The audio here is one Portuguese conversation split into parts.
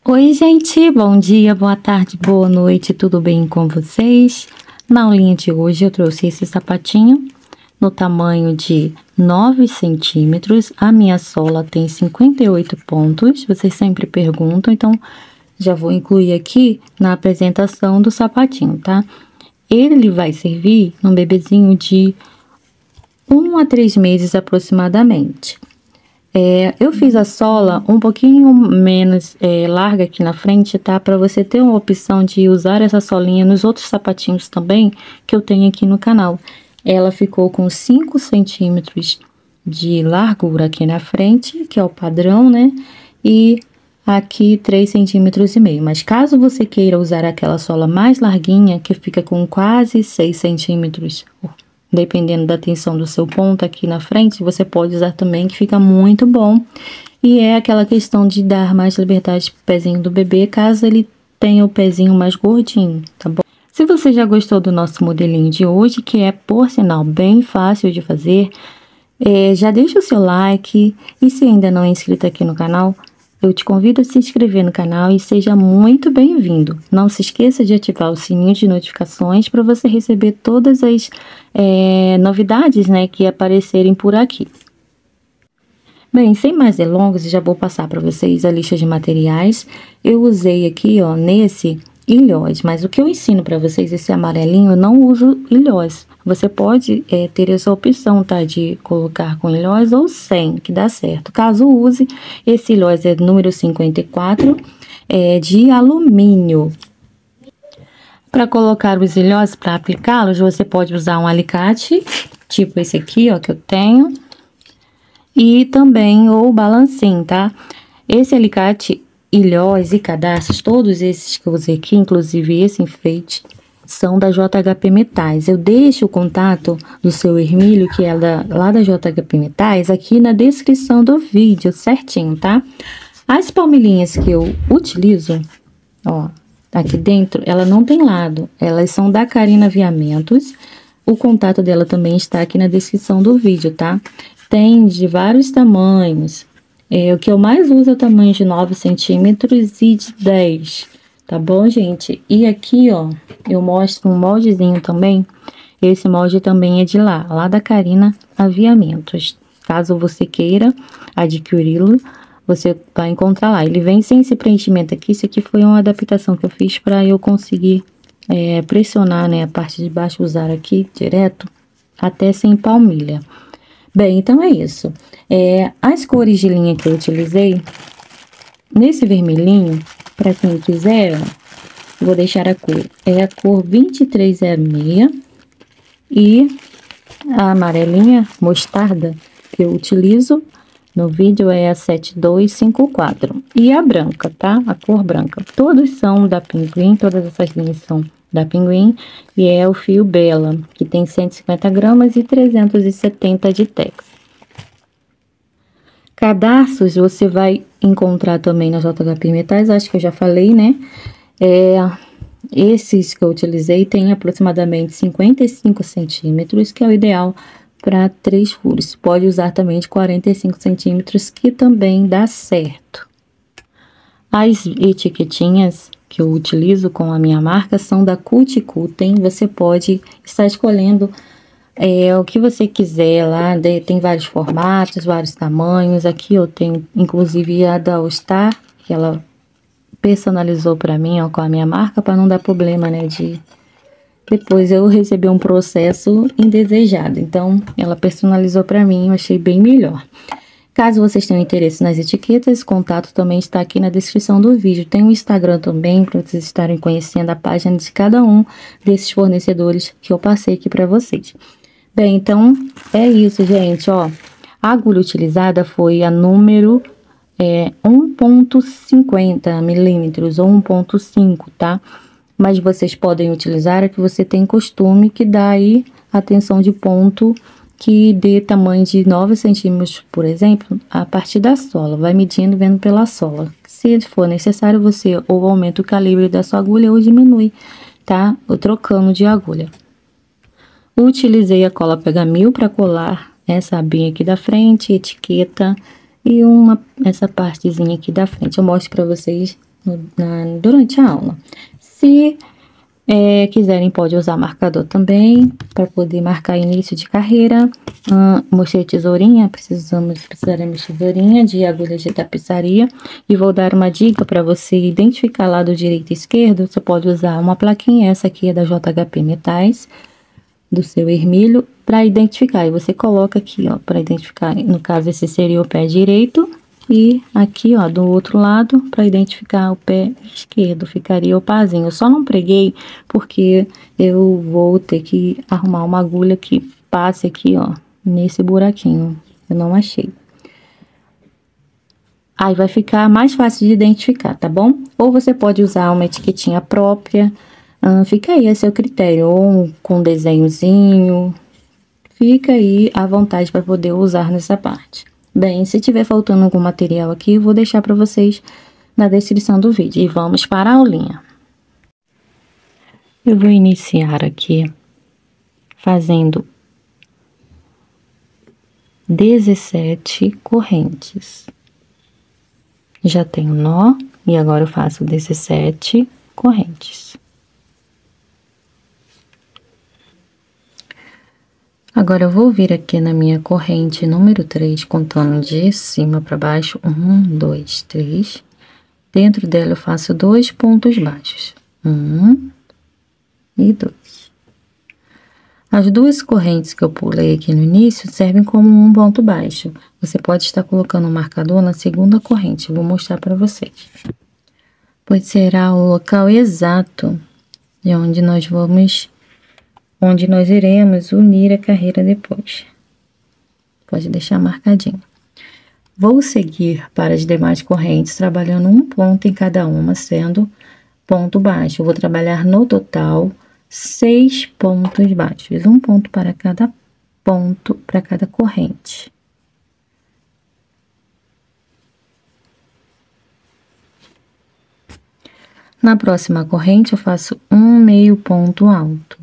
Oi, gente, bom dia, boa tarde, boa noite, tudo bem com vocês? Na aulinha de hoje eu trouxe esse sapatinho no tamanho de 9 centímetros. A minha sola tem 58 pontos, vocês sempre perguntam, então já vou incluir aqui na apresentação do sapatinho, tá? Ele vai servir num bebezinho de 1 a 3 meses aproximadamente. Eu fiz a sola um pouquinho menos larga aqui na frente, tá? Para você ter uma opção de usar essa solinha nos outros sapatinhos também que eu tenho aqui no canal. Ela ficou com 5 centímetros de largura aqui na frente, que é o padrão, né? E aqui 3,5 centímetros. Mas caso você queira usar aquela sola mais larguinha, que fica com quase 6 centímetros, dependendo da tensão do seu ponto aqui na frente, você pode usar também, que fica muito bom. E é aquela questão de dar mais liberdade pro pezinho do bebê, caso ele tenha o pezinho mais gordinho, tá bom? Se você já gostou do nosso modelinho de hoje, que é, por sinal, bem fácil de fazer, já deixa o seu like. E se ainda não é inscrito aqui no canal, eu te convido a se inscrever no canal e seja muito bem-vindo. Não se esqueça de ativar o sininho de notificações para você receber todas as novidades, né, que aparecerem por aqui. Bem, sem mais delongas, já vou passar para vocês a lista de materiais. Eu usei aqui, ó, nesse ilhós, mas o que eu ensino para vocês, esse amarelinho, eu não uso ilhós. Você pode ter essa opção, tá, de colocar com ilhós ou sem, que dá certo. Caso use, esse ilhós é número 54, de alumínio. Para colocar os ilhós, para aplicá-los, você pode usar um alicate, tipo esse aqui, ó, que eu tenho, e também o balancim, tá? Esse alicate, ilhós e cadarços, todos esses que eu usei aqui, inclusive esse enfeite, são da JHP Metais. Eu deixo o contato do seu Hermílio, que é lá da JHP Metais, aqui na descrição do vídeo, certinho, tá? As palmilhinhas que eu utilizo, ó, aqui dentro, ela não tem lado, elas são da Carina Aviamentos. O contato dela também está aqui na descrição do vídeo, tá? Tem de vários tamanhos. O que eu mais uso é o tamanho de 9 centímetros e de 10, tá bom, gente? E aqui, ó, eu mostro um moldezinho também. Esse molde também é de lá da Carina Aviamentos. Caso você queira adquiri-lo, você vai encontrar lá. Ele vem sem esse preenchimento aqui. Isso aqui foi uma adaptação que eu fiz para eu conseguir pressionar, né, a parte de baixo, usar aqui direto, até sem palmilha. Bem, então é isso. As cores de linha que eu utilizei, nesse vermelhinho, para quem quiser, vou deixar a cor. É a cor 2306 e a amarelinha mostarda que eu utilizo no vídeo é a 7254. E a branca, tá? A cor branca. Todos são da Pinguim, todas essas linhas são da Pinguim. E é o fio Bela, que tem 150 gramas e 370 de tex. Cadarços você vai encontrar também na JHP Metais, acho que eu já falei, né? Esses que eu utilizei tem aproximadamente 55 centímetros, que é o ideal para 3 furos. Pode usar também de 45 centímetros, que também dá certo. As etiquetinhas que eu utilizo com a minha marca são da Culticutem. Você pode estar escolhendo o que você quiser lá, tem vários formatos, vários tamanhos. Aqui eu tenho inclusive a da All Star, que ela personalizou para mim, ó, com a minha marca, para não dar problema, né, de depois eu receber um processo indesejado. Então ela personalizou para mim, eu achei bem melhor. Caso vocês tenham interesse nas etiquetas, o contato também está aqui na descrição do vídeo. Tem o Instagram também, para vocês estarem conhecendo a página de cada um desses fornecedores que eu passei aqui para vocês. Bem, então é isso, gente, ó. A agulha utilizada foi a número 1,50 milímetros ou 1,5, tá? Mas vocês podem utilizar a que você tem costume, que dá aí a tensão de ponto que dê tamanho de 9 centímetros, por exemplo, a partir da sola. Vai medindo, vendo pela sola. Se for necessário, você ou aumenta o calibre da sua agulha ou diminui, tá? Ou trocando de agulha. Utilizei a cola Pega Mil para colar essa abinha aqui da frente, etiqueta e essa partezinha aqui da frente. Eu mostro para vocês durante a aula. Se quiserem, pode usar marcador também, para poder marcar início de carreira. Mostrei tesourinha, precisaremos de tesourinha, de agulha de tapeçaria. E vou dar uma dica para você identificar lado direito e esquerdo. Você pode usar uma plaquinha, essa aqui é da JHP Metais, do seu Hermílio, para identificar. E você coloca aqui, ó, para identificar, no caso esse seria o pé direito, e aqui, ó, do outro lado, para identificar o pé esquerdo, ficaria o pazinho. Eu só não preguei porque eu vou ter que arrumar uma agulha que passe aqui, ó, nesse buraquinho. Eu não achei. Aí vai ficar mais fácil de identificar, tá bom? Ou você pode usar uma etiquetinha própria, fica aí a seu critério, ou com desenhozinho, fica aí à vontade para poder usar nessa parte. Bem, se tiver faltando algum material aqui, eu vou deixar para vocês na descrição do vídeo. E vamos para a aulinha. Eu vou iniciar aqui fazendo 17 correntes. Já tenho nó e agora eu faço 17 correntes. Agora, eu vou vir aqui na minha corrente número 3, contando de cima para baixo. 1, 2, 3. Dentro dela, eu faço 2 pontos baixos. 1 e 2. As duas correntes que eu pulei aqui no início servem como um ponto baixo. Você pode estar colocando um marcador na segunda corrente. Eu vou mostrar para vocês. Pois será o local exato de onde nós iremos unir a carreira depois. Pode deixar marcadinho. Vou seguir para as demais correntes, trabalhando um ponto em cada uma, sendo ponto baixo. Eu vou trabalhar no total 6 pontos baixos, um ponto para cada ponto, para cada corrente. Na próxima corrente, eu faço um meio ponto alto.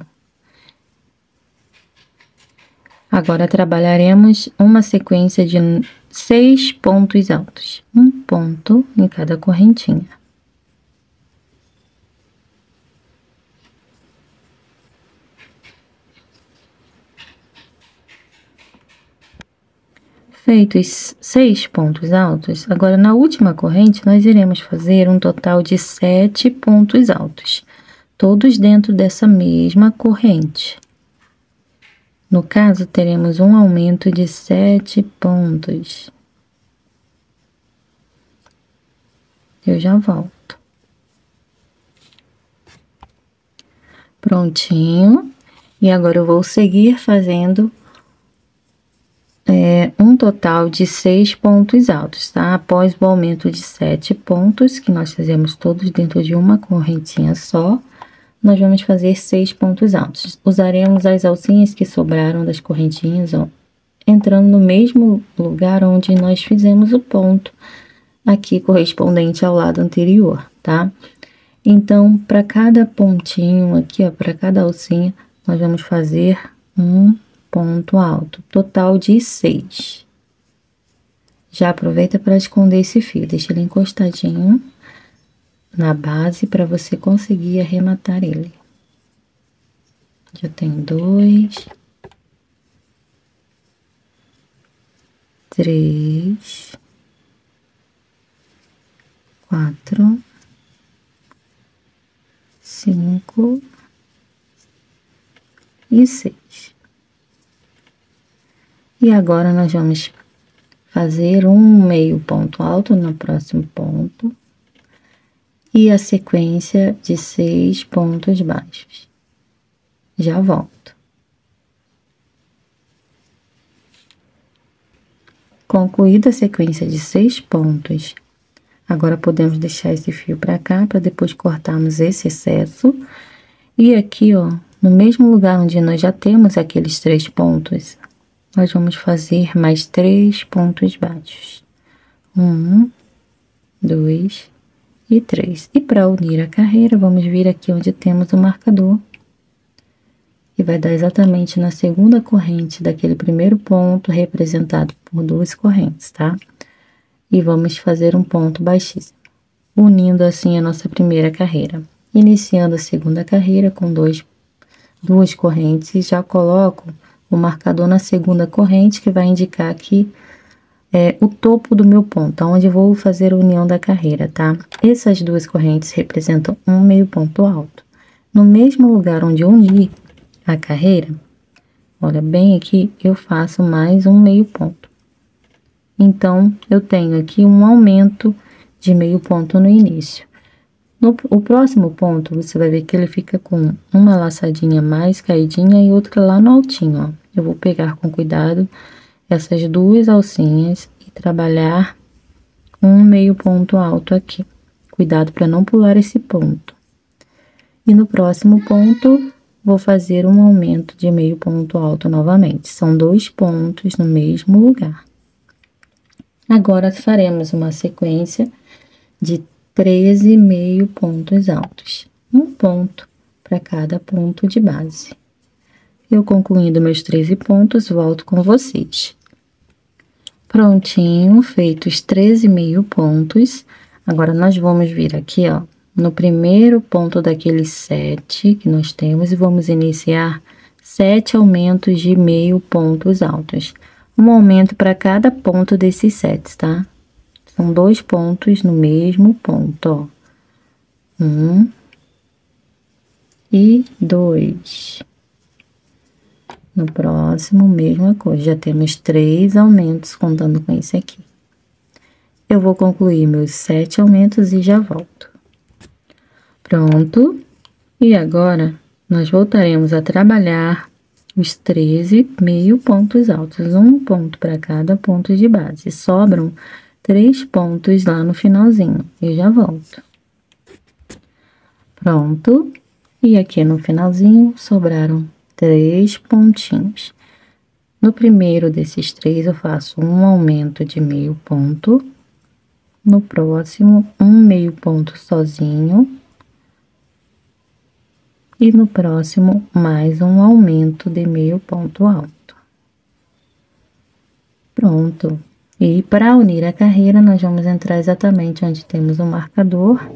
Agora, trabalharemos uma sequência de 6 pontos altos, um ponto em cada correntinha. Feitos 6 pontos altos, agora na última corrente, nós iremos fazer um total de 7 pontos altos, todos dentro dessa mesma corrente. No caso, teremos um aumento de 7 pontos. Eu já volto. Prontinho. E agora eu vou seguir fazendo um total de 6 pontos altos, tá? Após o aumento de 7 pontos, que nós fazemos todos dentro de uma correntinha só, nós vamos fazer 6 pontos altos. Usaremos as alcinhas que sobraram das correntinhas, ó, entrando no mesmo lugar onde nós fizemos o ponto aqui correspondente ao lado anterior, tá? Então, para cada pontinho aqui, ó, para cada alcinha, nós vamos fazer um ponto alto, total de 6. Já aproveita para esconder esse fio, deixa ele encostadinho na base para você conseguir arrematar ele. Já tenho 2, 3, 4, 5 e 6. E agora nós vamos fazer um meio ponto alto no próximo ponto e a sequência de 6 pontos baixos. Já volto. Concluída a sequência de 6 pontos, agora podemos deixar esse fio para cá, para depois cortarmos esse excesso. E aqui, ó, no mesmo lugar onde nós já temos aqueles 3 pontos, nós vamos fazer mais 3 pontos baixos. 1, 2 e 3. E para unir a carreira, vamos vir aqui onde temos o marcador. E vai dar exatamente na segunda corrente daquele primeiro ponto, representado por 2 correntes, tá? E vamos fazer um ponto baixíssimo. unindo assim a nossa primeira carreira. Iniciando a segunda carreira com duas correntes, e já coloco o marcador na segunda corrente, que vai indicar aqui o topo do meu ponto, onde eu vou fazer a união da carreira, tá? Essas duas correntes representam um meio ponto alto. No mesmo lugar onde eu uni a carreira, olha bem aqui, eu faço mais um meio ponto. Então, eu tenho aqui um aumento de meio ponto no início. O próximo ponto, você vai ver que ele fica com uma laçadinha mais caidinha e outra lá no altinho, ó. Eu vou pegar com cuidado essas duas alcinhas e trabalhar um meio ponto alto aqui. Cuidado para não pular esse ponto. E no próximo ponto, vou fazer um aumento de meio ponto alto novamente. São 2 pontos no mesmo lugar. Agora, faremos uma sequência de 13 meio pontos altos. Um ponto para cada ponto de base. Eu concluindo meus 13 pontos, volto com vocês. Prontinho, feitos 13 meio pontos. Agora, nós vamos vir aqui, ó, no primeiro ponto daqueles 7 que nós temos e vamos iniciar 7 aumentos de meio pontos altos. Um aumento para cada ponto desses 7, tá? São 2 pontos no mesmo ponto, ó. 1 e 2. No próximo, mesma coisa, já temos 3 aumentos contando com esse aqui. Eu vou concluir meus 7 aumentos e já volto. Pronto. E agora, nós voltaremos a trabalhar os 13 meio pontos altos, um ponto para cada ponto de base. Sobram 3 pontos lá no finalzinho, eu já volto. Pronto. E aqui no finalzinho, sobraram 3 pontinhos. No primeiro desses 3, eu faço um aumento de meio ponto. No próximo, um meio ponto sozinho. E no próximo, mais um aumento de meio ponto alto. Pronto. E para unir a carreira, nós vamos entrar exatamente onde temos o marcador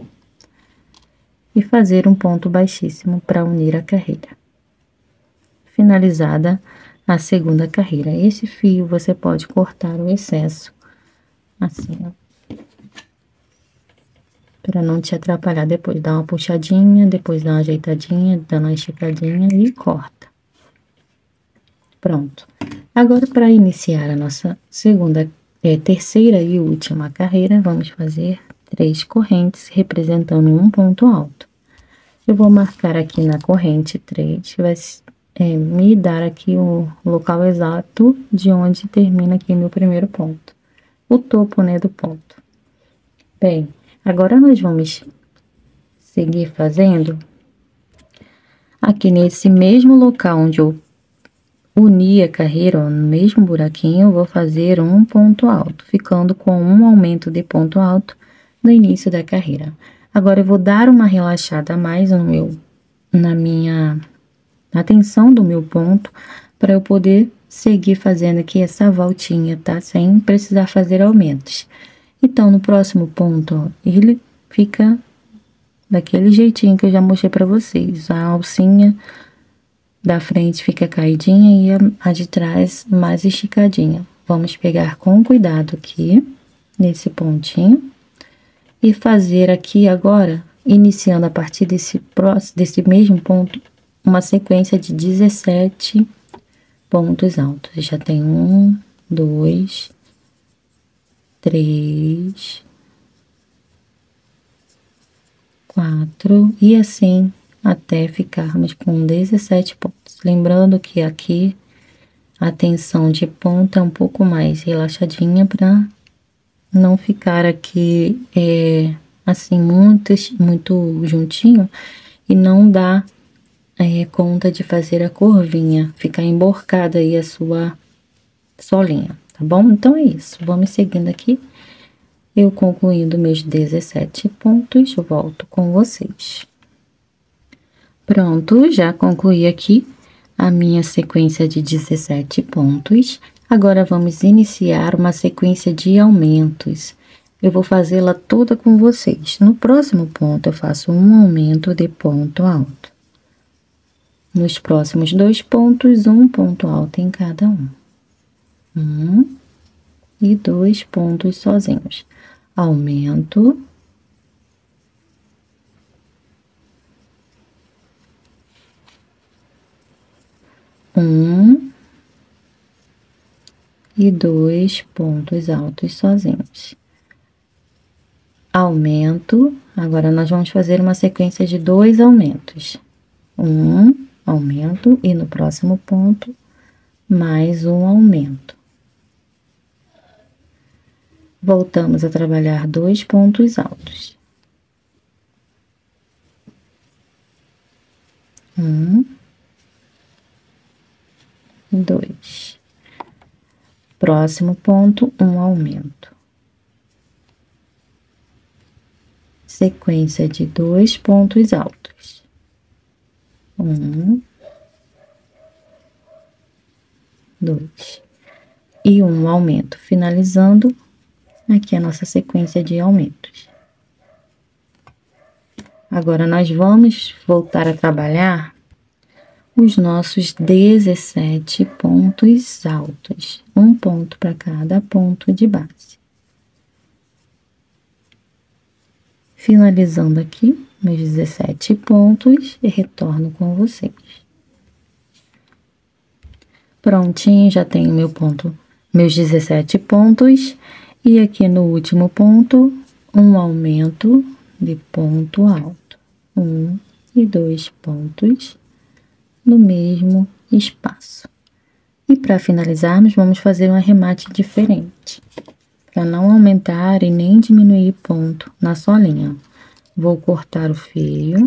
e fazer um ponto baixíssimo para unir a carreira. Finalizada a segunda carreira. Esse fio você pode cortar o excesso, assim, ó, para não te atrapalhar. Depois dá uma puxadinha, depois dá uma ajeitadinha, dá uma esticadinha e corta. Pronto. Agora, para iniciar a nossa terceira e última carreira, vamos fazer 3 correntes representando um ponto alto. Eu vou marcar aqui na corrente 3, que vai me dar aqui o local exato de onde termina aqui meu primeiro ponto. O topo, né, do ponto. Bem, agora nós vamos seguir fazendo aqui nesse mesmo local onde eu uni a carreira, ó, no mesmo buraquinho, eu vou fazer um ponto alto, ficando com um aumento de ponto alto no início da carreira. Agora, eu vou dar uma relaxada a mais na tensão do meu ponto, para eu poder seguir fazendo aqui essa voltinha, tá? Sem precisar fazer aumentos. Então, no próximo ponto, ó, ele fica daquele jeitinho que eu já mostrei pra vocês. A alcinha da frente fica caidinha e a de trás mais esticadinha. Vamos pegar com cuidado aqui, nesse pontinho, e fazer aqui agora, iniciando a partir desse mesmo ponto, uma sequência de 17 pontos altos. Já tem 1, 2, 3, 4 e assim até ficarmos com 17 pontos. Lembrando que aqui a tensão de ponta é um pouco mais relaxadinha para não ficar aqui assim muito juntinho e não dar conta de fazer a curvinha, ficar emborcada aí a sua solinha, tá bom? Então é isso, vamos seguindo aqui. Eu concluindo meus 17 pontos, volto com vocês. Pronto, já concluí aqui a minha sequência de 17 pontos. Agora, vamos iniciar uma sequência de aumentos. eu vou fazê-la toda com vocês. No próximo ponto, eu faço um aumento de ponto alto. Nos próximos 2 pontos, um ponto alto em cada um. 1 e 2 pontos sozinhos. Aumento. E 2 pontos altos sozinhos. Aumento. Agora, nós vamos fazer uma sequência de 2 aumentos. Aumento, e no próximo ponto, mais um aumento. Voltamos a trabalhar 2 pontos altos. 2. Próximo ponto, um aumento. Sequência de 2 pontos altos. 2. E um aumento, finalizando aqui a nossa sequência de aumentos. Agora, nós vamos voltar a trabalhar os nossos 17 pontos altos. Um ponto para cada ponto de base. Finalizando aqui meus 17 pontos e retorno com vocês. Prontinho, já tenho meus 17 pontos. E aqui no último ponto, um aumento de ponto alto. 1 e 2 pontos no mesmo espaço. E para finalizarmos, vamos fazer um arremate diferente, para não aumentar e nem diminuir ponto na solinha. Vou cortar o fio.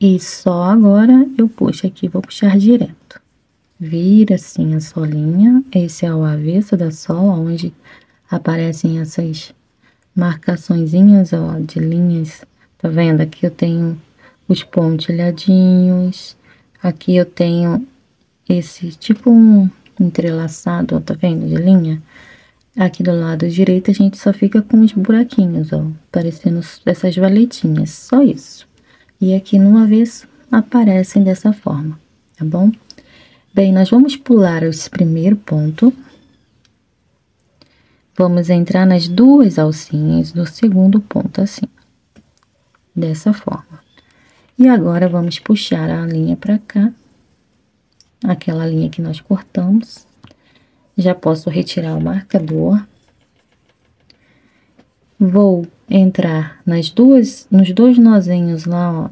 E só agora eu puxo aqui, vou puxar direto. Vira assim a solinha, esse é o avesso da sola, onde aparecem essas marcaçõezinhas, ó, de linhas. Tá vendo? Aqui eu tenho os pontilhadinhos, aqui eu tenho esse tipo um entrelaçado, ó, tá vendo, de linha? Aqui do lado direito a gente só fica com os buraquinhos, ó, parecendo essas valetinhas, só isso. E aqui no avesso aparecem dessa forma, tá bom? Bem, nós vamos pular esse primeiro ponto. Vamos entrar nas 2 alcinhas do segundo ponto, assim, dessa forma. E agora, vamos puxar a linha para cá, aquela linha que nós cortamos. Já posso retirar o marcador. Vou entrar nos 2 nozinhos lá, ó,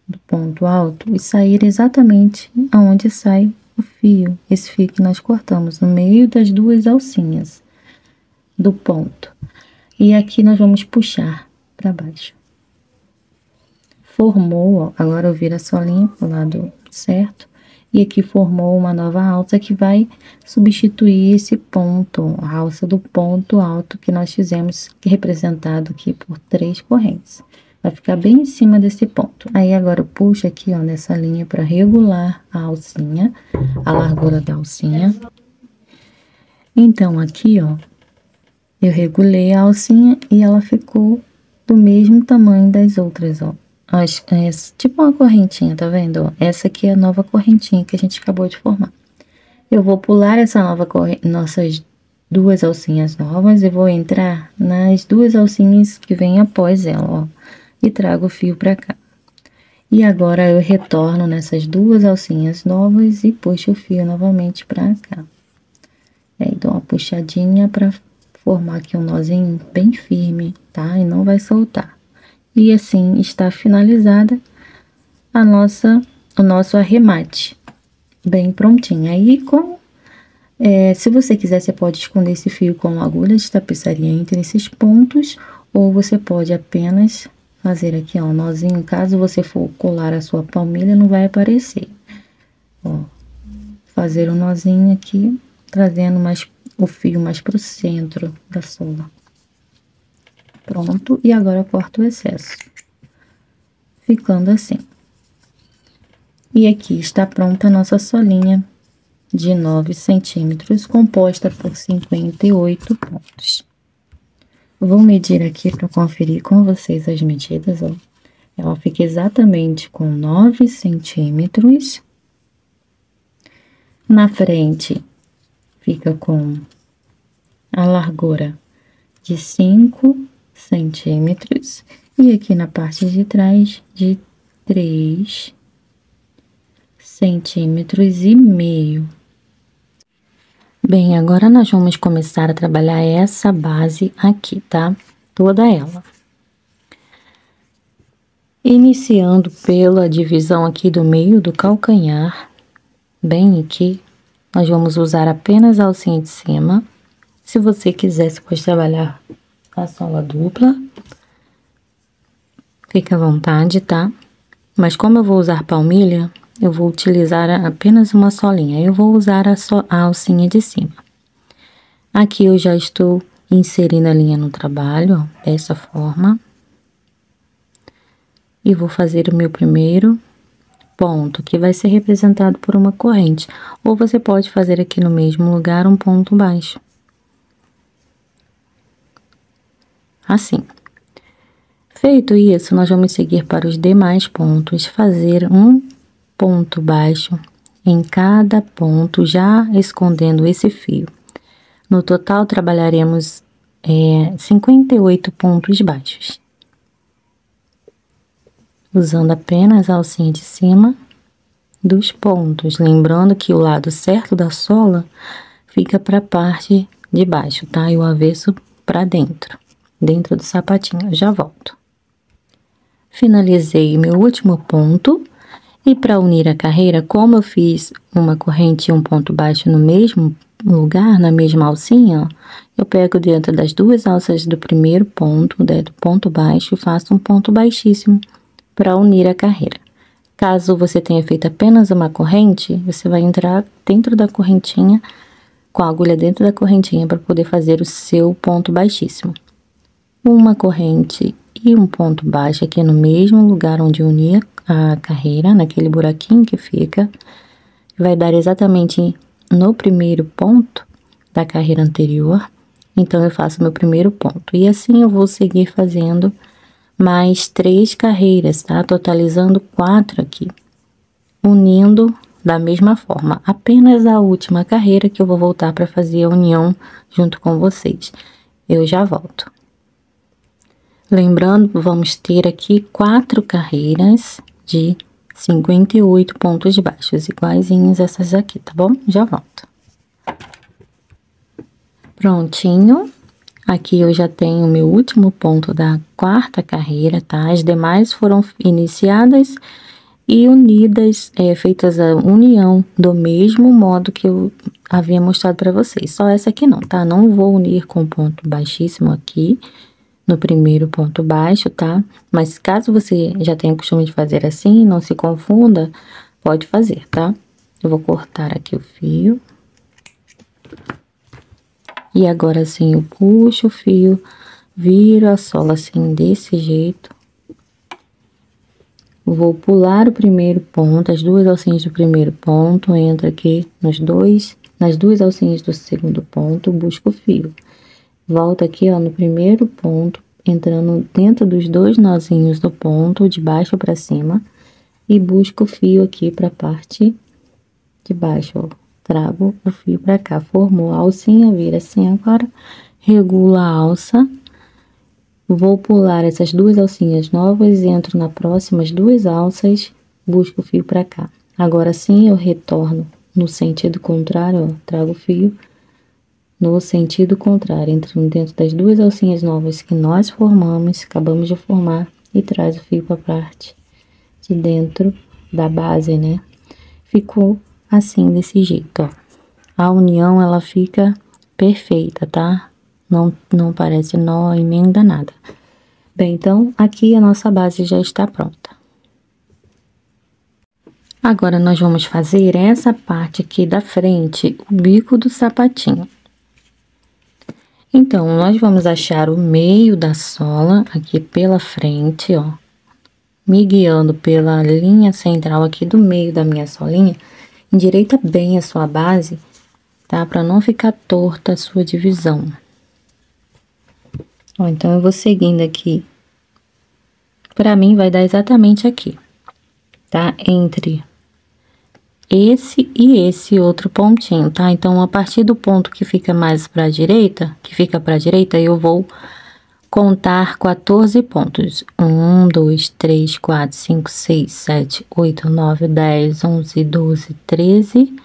do ponto alto e sair exatamente aonde sai o fio, esse fio que nós cortamos, no meio das 2 alcinhas do ponto. E aqui nós vamos puxar para baixo. Formou, ó, agora eu viro a solinha pro lado certo, e aqui formou uma nova alça que vai substituir esse ponto, a alça do ponto alto que nós fizemos, que é representado aqui por 3 correntes. Vai ficar bem em cima desse ponto. Aí, agora eu puxo aqui, ó, nessa linha para regular a alcinha, a largura da alcinha. Então, aqui, ó, eu regulei a alcinha e ela ficou do mesmo tamanho das outras, ó. Tipo uma correntinha, tá vendo? Ó, essa aqui é a nova correntinha que a gente acabou de formar. Eu vou pular essa nova nossas 2 alcinhas novas e vou entrar nas 2 alcinhas que vêm após ela, ó, e trago o fio pra cá. E agora eu retorno nessas 2 alcinhas novas e puxo o fio novamente pra cá. Aí dou uma puxadinha pra formar aqui um nozinho bem firme, tá? E não vai soltar. E assim está finalizada o nosso arremate, bem prontinho. Aí, se você quiser, você pode esconder esse fio com agulha de tapeçaria entre esses pontos, ou você pode apenas fazer aqui, ó, um nozinho. Caso você for colar a sua palmilha, não vai aparecer. Ó, fazer um nozinho aqui, trazendo o fio mais pro centro da sola. Pronto, e agora eu corto o excesso, ficando assim. E aqui está pronta a nossa solinha de 9 centímetros, composta por 58 pontos. Vou medir aqui para conferir com vocês as medidas, ó. Ela fica exatamente com 9 centímetros. Na frente, fica com a largura de 5 centímetros. E aqui na parte de trás, de 3,5 centímetros. Bem, agora nós vamos começar a trabalhar essa base aqui, tá? Toda ela. Iniciando pela divisão aqui do meio do calcanhar, bem aqui, nós vamos usar apenas a alcinha de cima. Se você quiser, você pode trabalhar a sola dupla. Fica à vontade, tá? Mas como eu vou usar palmilha, eu vou utilizar apenas uma solinha. Eu vou usar a alcinha de cima. Aqui eu já estou inserindo a linha no trabalho, ó, dessa forma. E vou fazer o meu primeiro ponto, que vai ser representado por uma corrente. Ou você pode fazer aqui no mesmo lugar um ponto baixo. Assim. Feito isso, nós vamos seguir para os demais pontos, fazer um ponto baixo em cada ponto, já escondendo esse fio. No total, trabalharemos 58 pontos baixos. Usando apenas a alcinha de cima dos pontos. Lembrando que o lado certo da sola fica para a parte de baixo, tá? E o avesso para dentro do sapatinho. Eu já volto. Finalizei meu último ponto. E para unir a carreira, como eu fiz uma corrente e um ponto baixo no mesmo lugar, na mesma alcinha, ó, eu pego dentro das duas alças do primeiro ponto, do ponto baixo, e faço um ponto baixíssimo para unir a carreira. Caso você tenha feito apenas uma corrente, você vai entrar dentro da correntinha, com a agulha dentro da correntinha, para poder fazer o seu ponto baixíssimo. Uma corrente e um ponto baixo aqui no mesmo lugar onde unir a carreira, naquele buraquinho que fica, vai dar exatamente no primeiro ponto da carreira anterior. Então, eu faço meu primeiro ponto. E assim eu vou seguir fazendo mais 3 carreiras, tá? Totalizando 4 aqui, unindo da mesma forma. Apenas a última carreira que eu vou voltar para fazer a união junto com vocês. Eu já volto. Lembrando, vamos ter aqui 4 carreiras de 58 pontos baixos, iguaizinhos essas aqui, tá bom? Já volto. Prontinho. Aqui eu já tenho o meu último ponto da 4ª carreira, tá? As demais foram iniciadas e unidas, feitas a união do mesmo modo que eu havia mostrado para vocês. Só essa aqui não, tá? Não vou unir com ponto baixíssimo aqui no primeiro ponto baixo, tá? Mas caso você já tenha o costume de fazer assim, não se confunda, pode fazer, tá? Eu vou cortar aqui o fio. E agora sim, eu puxo o fio, viro a sola assim, desse jeito. Vou pular o primeiro ponto, as duas alcinhas do primeiro ponto, entro aqui nas duas alcinhas do segundo ponto, busco o fio. Volto aqui, ó, no primeiro ponto, entrando dentro dos 2 nozinhos do ponto, de baixo para cima, e busco o fio aqui para a parte de baixo, ó. Trago o fio para cá, formou a alcinha, vira assim agora, regula a alça, vou pular essas 2 alcinhas novas, entro na próximas 2 alças, busco o fio para cá. Agora sim, eu retorno no sentido contrário, ó, trago o fio no sentido contrário, entrando dentro das 2 alcinhas novas que nós formamos, acabamos de formar, e traz o fio para a parte de dentro da base, né? Ficou assim, desse jeito, ó. A união, ela fica perfeita, tá? Não parece nó, emenda, nada. Bem, então, aqui a nossa base já está pronta. Agora, nós vamos fazer essa parte aqui da frente, o bico do sapatinho. Então, nós vamos achar o meio da sola aqui pela frente, ó. Me guiando pela linha central aqui do meio da minha solinha. Endireita bem a sua base, tá? Pra não ficar torta a sua divisão. Ó, então, eu vou seguindo aqui. Pra mim, vai dar exatamente aqui, tá? Entre esse e esse outro pontinho, tá? Então, a partir do ponto que fica mais pra direita, eu vou contar 14 pontos. 1, 2, 3, 4, 5, 6, 7, 8, 9, 10, 11, 12, 13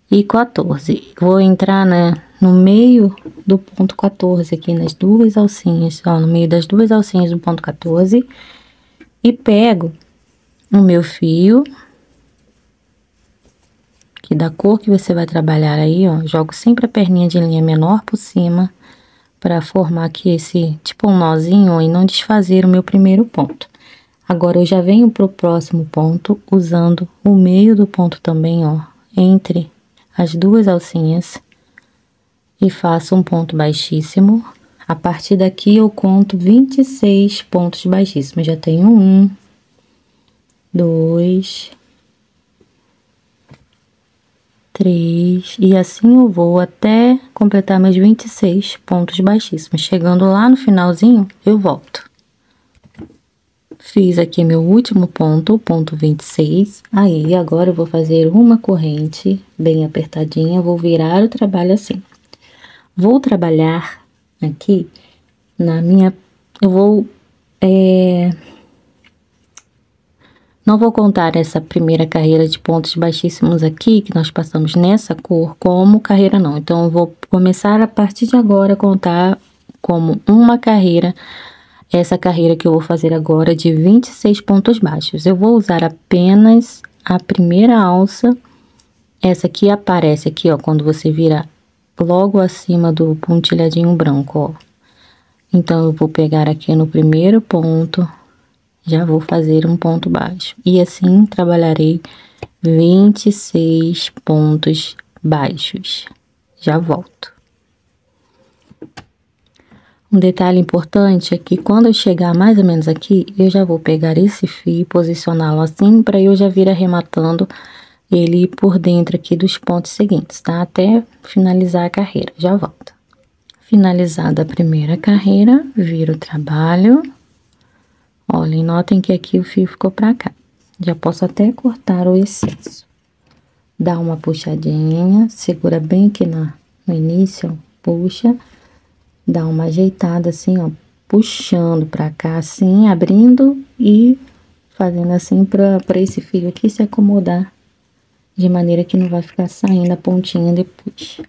e 14. Vou entrar, né, no meio do ponto 14 aqui nas duas alcinhas, ó, no meio das duas alcinhas do ponto 14 e pego o meu fio, que da cor que você vai trabalhar aí, ó, jogo sempre a perninha de linha menor por cima, para formar aqui esse tipo um nozinho e não desfazer o meu primeiro ponto. Agora, eu já venho pro próximo ponto, usando o meio do ponto também, ó, entre as duas alcinhas, e faço um ponto baixíssimo. A partir daqui, eu conto 26 pontos baixíssimos. Já tenho 1, 2, 3, e assim eu vou até completar meus 26 pontos baixíssimos. Chegando lá no finalzinho, eu volto. Fiz aqui meu último ponto, ponto 26. Aí, agora eu vou fazer uma corrente bem apertadinha, vou virar o trabalho assim. Vou trabalhar aqui na minha... Eu vou... Não vou contar essa primeira carreira de pontos baixíssimos aqui, que nós passamos nessa cor, como carreira não. Então, eu vou começar a partir de agora a contar como uma carreira, essa carreira que eu vou fazer agora de 26 pontos baixos. Eu vou usar apenas a primeira alça, essa aqui aparece aqui, ó, quando você vira logo acima do pontilhadinho branco, ó. Então, eu vou pegar aqui no primeiro ponto, já vou fazer um ponto baixo. E assim, trabalharei 26 pontos baixos. Já volto. Um detalhe importante é que quando eu chegar mais ou menos aqui, eu já vou pegar esse fio e posicioná-lo assim, para eu já vir arrematando ele por dentro aqui dos pontos seguintes, tá? Até finalizar a carreira. Já volto. Finalizada a primeira carreira, viro o trabalho. Olhem, notem que aqui o fio ficou pra cá. Já posso até cortar o excesso. Dá uma puxadinha, segura bem aqui no início, ó, puxa. Dá uma ajeitada assim, ó, puxando pra cá assim, abrindo e fazendo assim pra esse fio aqui se acomodar. De maneira que não vai ficar saindo a pontinha depois.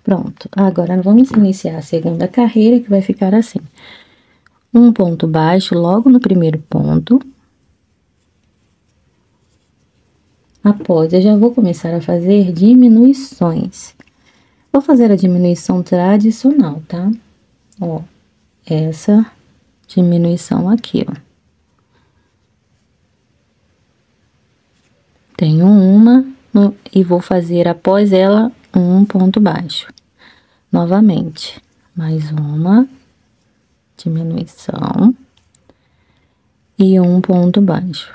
Pronto, agora vamos iniciar a segunda carreira, que vai ficar assim. Um ponto baixo logo no primeiro ponto. Após, eu já vou começar a fazer diminuições. Vou fazer a diminuição tradicional, tá? Ó, essa diminuição aqui, ó. Tenho uma e vou fazer após ela um ponto baixo. Novamente, mais uma diminuição e um ponto baixo.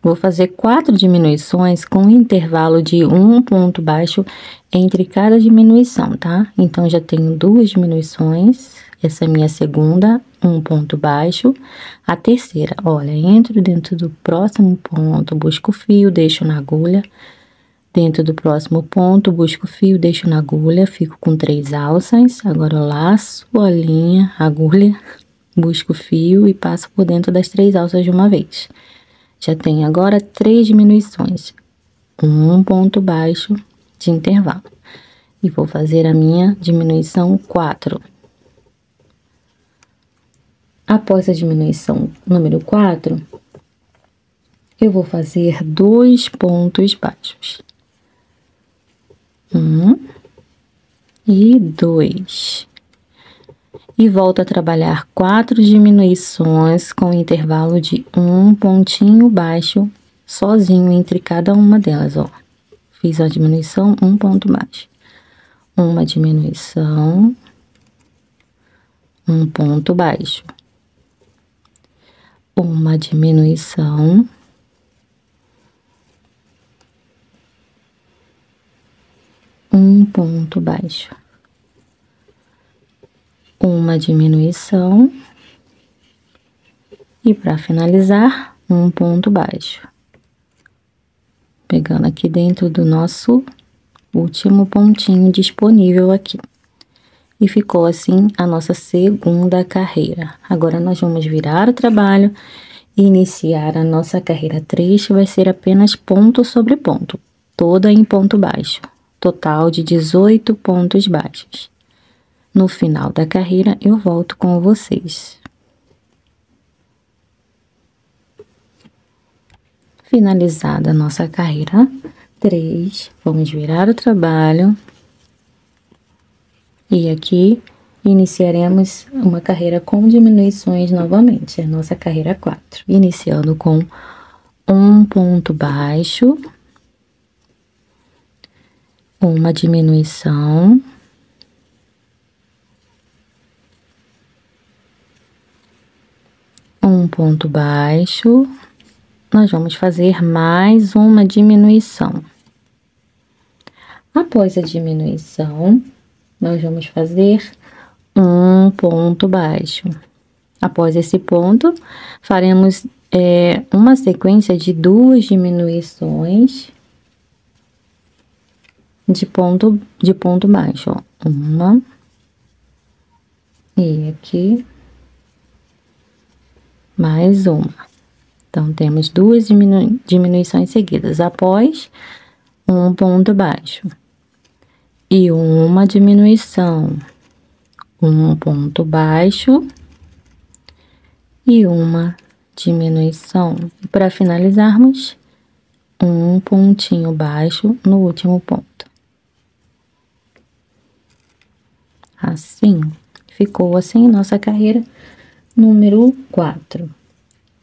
Vou fazer 4 diminuições com intervalo de um ponto baixo entre cada diminuição, tá? Então, já tenho 2 diminuições, essa é a minha segunda, um ponto baixo. A terceira, olha, entro dentro do próximo ponto, busco o fio, deixo na agulha. Dentro do próximo ponto, busco o fio, deixo na agulha, fico com 3 alças. Agora, eu laço a linha, agulha, busco o fio e passo por dentro das 3 alças de uma vez. Já tenho agora 3 diminuições, um ponto baixo de intervalo. E vou fazer a minha diminuição 4. Após a diminuição número 4, eu vou fazer 2 pontos baixos. 1 e 2. E volto a trabalhar 4 diminuições com intervalo de um pontinho baixo sozinho entre cada uma delas, ó. Fiz a diminuição, um ponto baixo. Uma diminuição, um ponto baixo. Uma diminuição, ponto baixo, uma diminuição e para finalizar, um ponto baixo. Pegando aqui dentro do nosso último pontinho disponível aqui. E ficou assim a nossa segunda carreira. Agora, nós vamos virar o trabalho e iniciar a nossa carreira 3, que vai ser apenas ponto sobre ponto, toda em ponto baixo, total de 18 pontos baixos. No final da carreira, eu volto com vocês. Finalizada a nossa carreira 3, vamos virar o trabalho. E aqui, iniciaremos uma carreira com diminuições novamente, a nossa carreira 4. Iniciando com um ponto baixo, uma diminuição, um ponto baixo, nós vamos fazer mais uma diminuição. Após a diminuição, nós vamos fazer um ponto baixo. Após esse ponto, faremos uma sequência de 2 diminuições de ponto baixo, ó. Uma e aqui mais uma. Então, temos 2 diminuições seguidas após um ponto baixo. E uma diminuição, um ponto baixo e uma diminuição. Para finalizarmos, um pontinho baixo no último ponto. Assim, ficou assim nossa carreira número 4.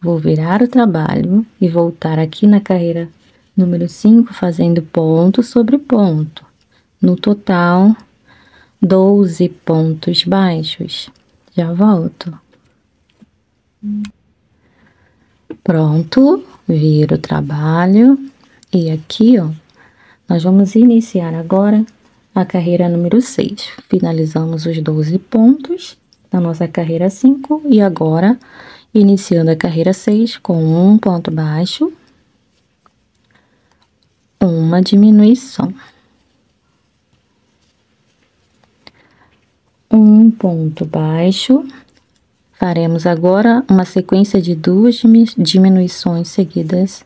Vou virar o trabalho e voltar aqui na carreira número 5, fazendo ponto sobre ponto. No total, 12 pontos baixos. Já volto. Pronto, viro o trabalho. E aqui, ó, nós vamos iniciar agora a carreira número 6. Finalizamos os 12 pontos da nossa carreira 5. E agora, iniciando a carreira 6 com um ponto baixo, uma diminuição. Um ponto baixo, faremos agora uma sequência de 2 diminuições seguidas,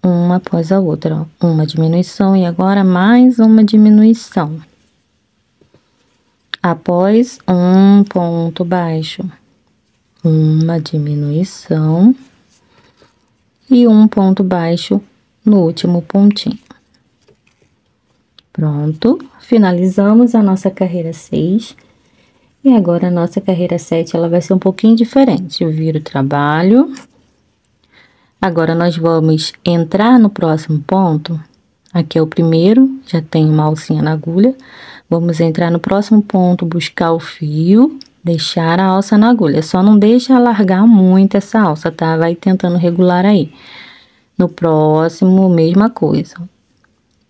uma após a outra, ó. Uma diminuição e agora mais uma diminuição. Após um ponto baixo, uma diminuição e um ponto baixo no último pontinho. Pronto, finalizamos a nossa carreira 6. E agora, a nossa carreira 7, ela vai ser um pouquinho diferente. Eu viro o trabalho. Agora, nós vamos entrar no próximo ponto. Aqui é o primeiro, já tem uma alcinha na agulha. Vamos entrar no próximo ponto, buscar o fio, deixar a alça na agulha. Só não deixa alargar muito essa alça, tá? Vai tentando regular aí. No próximo, mesma coisa.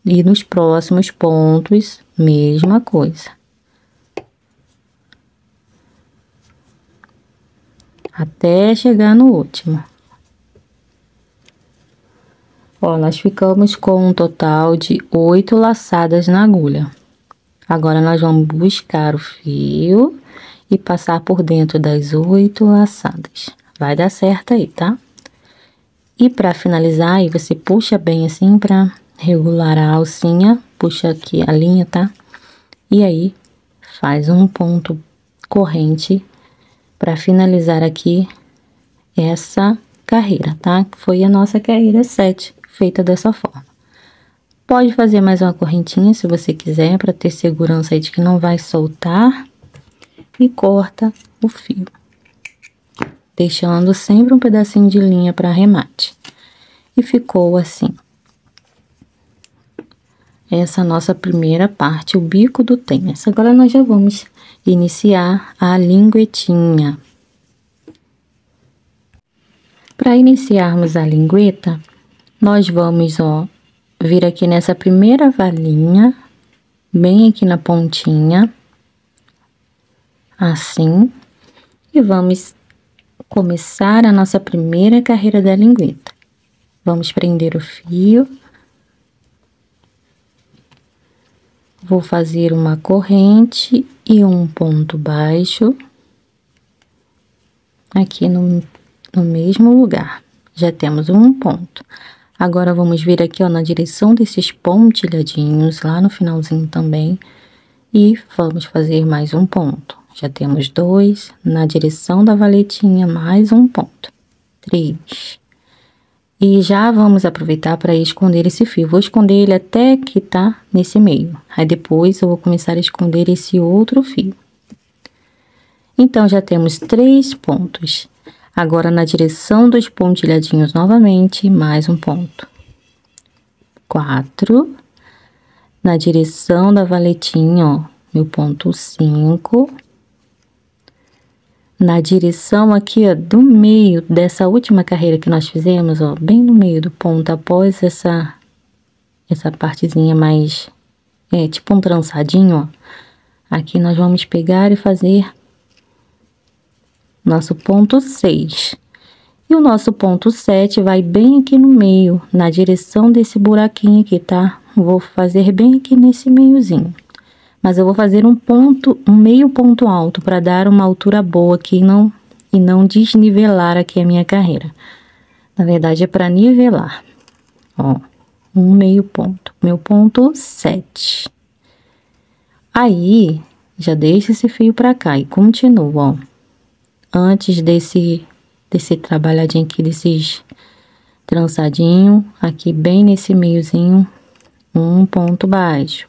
E nos próximos pontos, mesma coisa. Até chegar no último. Ó, nós ficamos com um total de 8 laçadas na agulha. Agora, nós vamos buscar o fio e passar por dentro das 8 laçadas. Vai dar certo aí, tá? E para finalizar, aí você puxa bem assim para regular a alcinha. Puxa aqui a linha, tá? E aí, faz um ponto corrente para finalizar aqui essa carreira, tá? Foi a nossa carreira 7, feita dessa forma. Pode fazer mais uma correntinha se você quiser, para ter segurança aí de que não vai soltar. E corta o fio, deixando sempre um pedacinho de linha para arremate. E ficou assim. Essa nossa primeira parte, o bico do tênis. Agora, nós já vamos iniciar a linguetinha. Para iniciarmos a lingueta, nós vamos, ó, vir aqui nessa primeira valinha bem aqui na pontinha, assim, e vamos começar a nossa primeira carreira da lingueta. Vamos prender o fio. Vou fazer uma corrente e um ponto baixo aqui no mesmo lugar. Já temos um ponto. Agora, vamos vir aqui, ó, na direção desses pontilhadinhos, lá no finalzinho também, e vamos fazer mais um ponto. Já temos 2, na direção da valetinha, mais um ponto. 3. E já vamos aproveitar para esconder esse fio. Vou esconder ele até que tá nesse meio. Aí depois eu vou começar a esconder esse outro fio. Então, já temos 3 pontos. Agora, na direção dos pontilhadinhos novamente, mais um ponto. 4. Na direção da valetinha, ó, meu ponto 5. Na direção aqui, ó, do meio dessa última carreira que nós fizemos, ó, bem no meio do ponto, após essa partezinha mais, tipo um trançadinho, ó. Aqui nós vamos pegar e fazer nosso ponto 6. E o nosso ponto 7 vai bem aqui no meio, na direção desse buraquinho aqui, tá? Vou fazer bem aqui nesse meiozinho. Mas eu vou fazer um meio ponto alto para dar uma altura boa aqui e não desnivelar aqui a minha carreira. Na verdade, é para nivelar. Ó, um meio ponto. Meu ponto 7. Aí, já deixa esse fio para cá e continua, ó. Antes desse trabalhadinho aqui, desses trançadinho, aqui bem nesse meiozinho, um ponto baixo.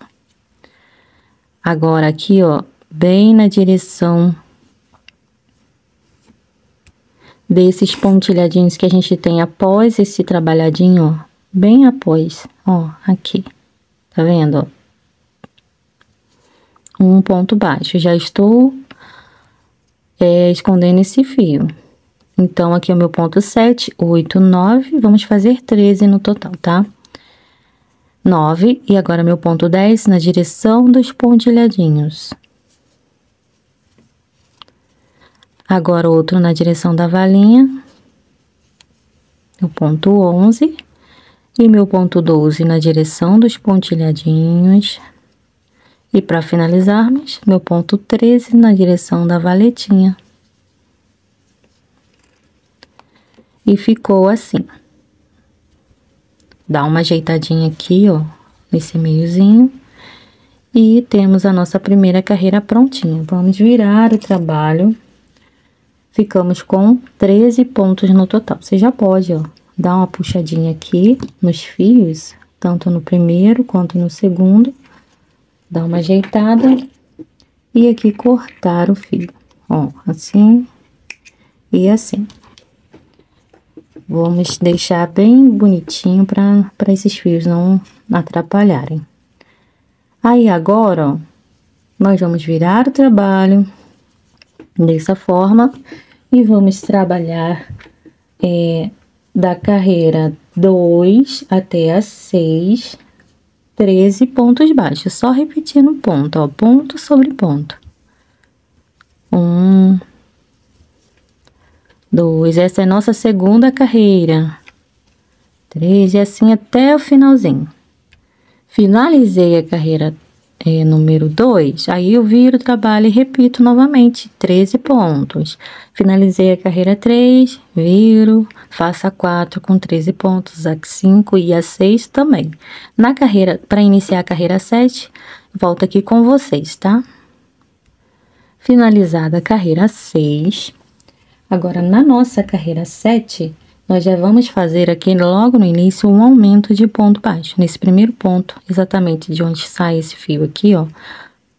Agora, aqui, ó, bem na direção desses pontilhadinhos que a gente tem após esse trabalhadinho, ó, bem após, ó, aqui, tá vendo, ó? Um ponto baixo. Já estou escondendo esse fio. Então, aqui é o meu ponto 7, 8, 9, vamos fazer 13 no total, tá? 9, e agora meu ponto 10 na direção dos pontilhadinhos. Agora outro na direção da valinha. Meu ponto 11 e meu ponto 12 na direção dos pontilhadinhos. E para finalizarmos, meu ponto 13 na direção da valetinha. E ficou assim. Dá uma ajeitadinha aqui, ó, nesse meiozinho. E temos a nossa primeira carreira prontinha. Vamos virar o trabalho. Ficamos com 13 pontos no total. Você já pode, ó, dar uma puxadinha aqui nos fios, tanto no primeiro quanto no segundo. Dar uma ajeitada e aqui cortar o fio, ó, assim e assim. Vamos deixar bem bonitinho para esses fios não atrapalharem. Aí, agora, ó, nós vamos virar o trabalho dessa forma e vamos trabalhar da carreira 2 até a 6, 13 pontos baixos. Só repetindo ponto, ó, ponto sobre ponto. 1, 2, essa é a nossa segunda carreira. 3, e assim até o finalzinho. Finalizei a carreira número 2, aí eu viro o trabalho e repito novamente, 13 pontos. Finalizei a carreira 3, viro, faço a 4 com 13 pontos, a 5 e a 6 também. Na carreira, para iniciar a carreira 7, volto aqui com vocês, tá? Finalizada a carreira 6, agora na nossa carreira 7, nós já vamos fazer aqui logo no início um aumento de ponto baixo. Nesse primeiro ponto, exatamente de onde sai esse fio aqui, ó.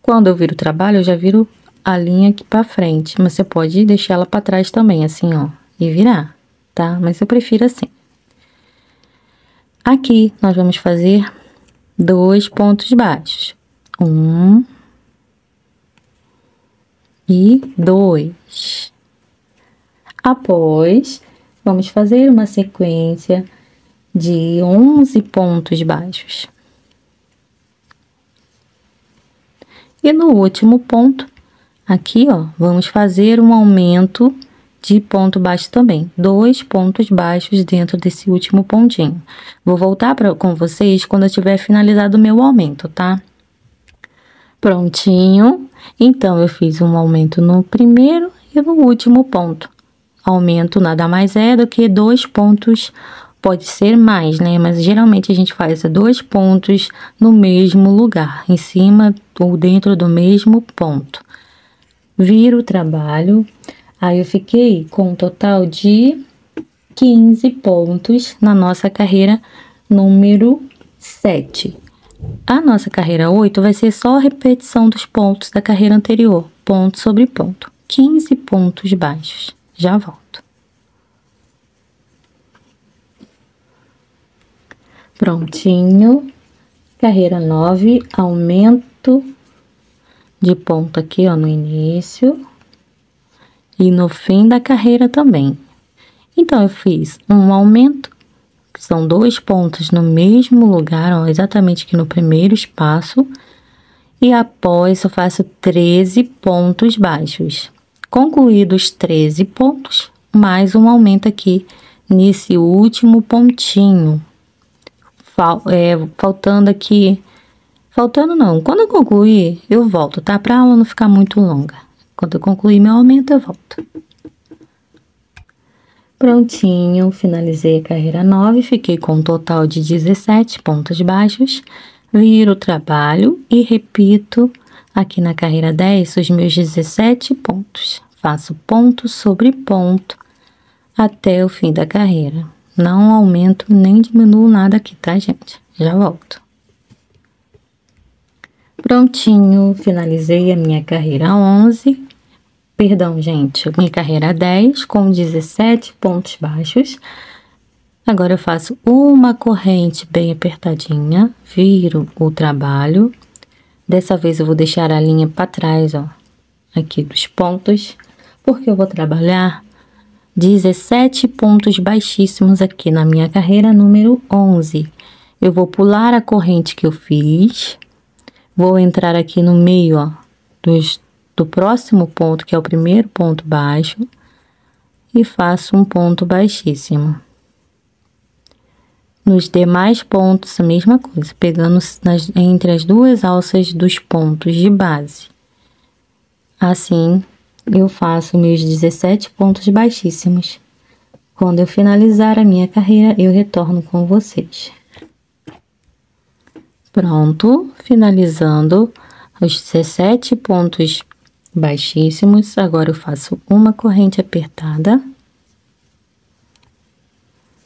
Quando eu viro o trabalho, eu já viro a linha aqui pra frente. Mas você pode deixar ela pra trás também, assim, ó. E virar, tá? Mas eu prefiro assim. Aqui, nós vamos fazer 2 pontos baixos. 1 e 2. Após, vamos fazer uma sequência de 11 pontos baixos. E no último ponto, aqui, ó, vamos fazer um aumento de ponto baixo também. 2 pontos baixos dentro desse último pontinho. Vou voltar com vocês quando eu tiver finalizado o meu aumento, tá? Prontinho. Então, eu fiz um aumento no primeiro e no último ponto. Aumento nada mais é do que 2 pontos, pode ser mais, né? Mas geralmente a gente faz 2 pontos no mesmo lugar, em cima ou dentro do mesmo ponto. Viro o trabalho, aí eu fiquei com um total de 15 pontos na nossa carreira número 7. A nossa carreira 8 vai ser só a repetição dos pontos da carreira anterior, ponto sobre ponto. 15 pontos baixos. Já volto. Prontinho. Carreira 9, aumento de ponto aqui, ó, no início. E no fim da carreira também. Então, eu fiz um aumento, que são 2 pontos no mesmo lugar, ó, exatamente aqui no primeiro espaço. E após, eu faço 13 pontos baixos. Concluídos 13 pontos, mais um aumento aqui nesse último pontinho. Faltando aqui... Faltando não, quando eu concluir, eu volto, tá? Pra aula não ficar muito longa. Quando eu concluir meu aumento, eu volto. Prontinho, finalizei a carreira 9, fiquei com um total de 17 pontos baixos. Viro o trabalho e repito aqui na carreira 10 os meus 17 pontos. Faço ponto sobre ponto até o fim da carreira. Não aumento nem diminuo nada aqui, tá, gente? Já volto. Prontinho, finalizei a minha carreira 11. Perdão, gente, minha carreira 10 com 17 pontos baixos. Agora eu faço uma corrente bem apertadinha, viro o trabalho. Dessa vez eu vou deixar a linha para trás, ó, aqui dos pontos, porque eu vou trabalhar 17 pontos baixíssimos aqui na minha carreira número 11. Eu vou pular a corrente que eu fiz, vou entrar aqui no meio, ó, do próximo ponto, que é o primeiro ponto baixo, e faço um ponto baixíssimo. Nos demais pontos, a mesma coisa, pegando entre as duas alças dos pontos de base. Assim, eu faço meus 17 pontos baixíssimos. Quando eu finalizar a minha carreira, eu retorno com vocês. Pronto, finalizando os 17 pontos baixíssimos, agora eu faço uma corrente apertada.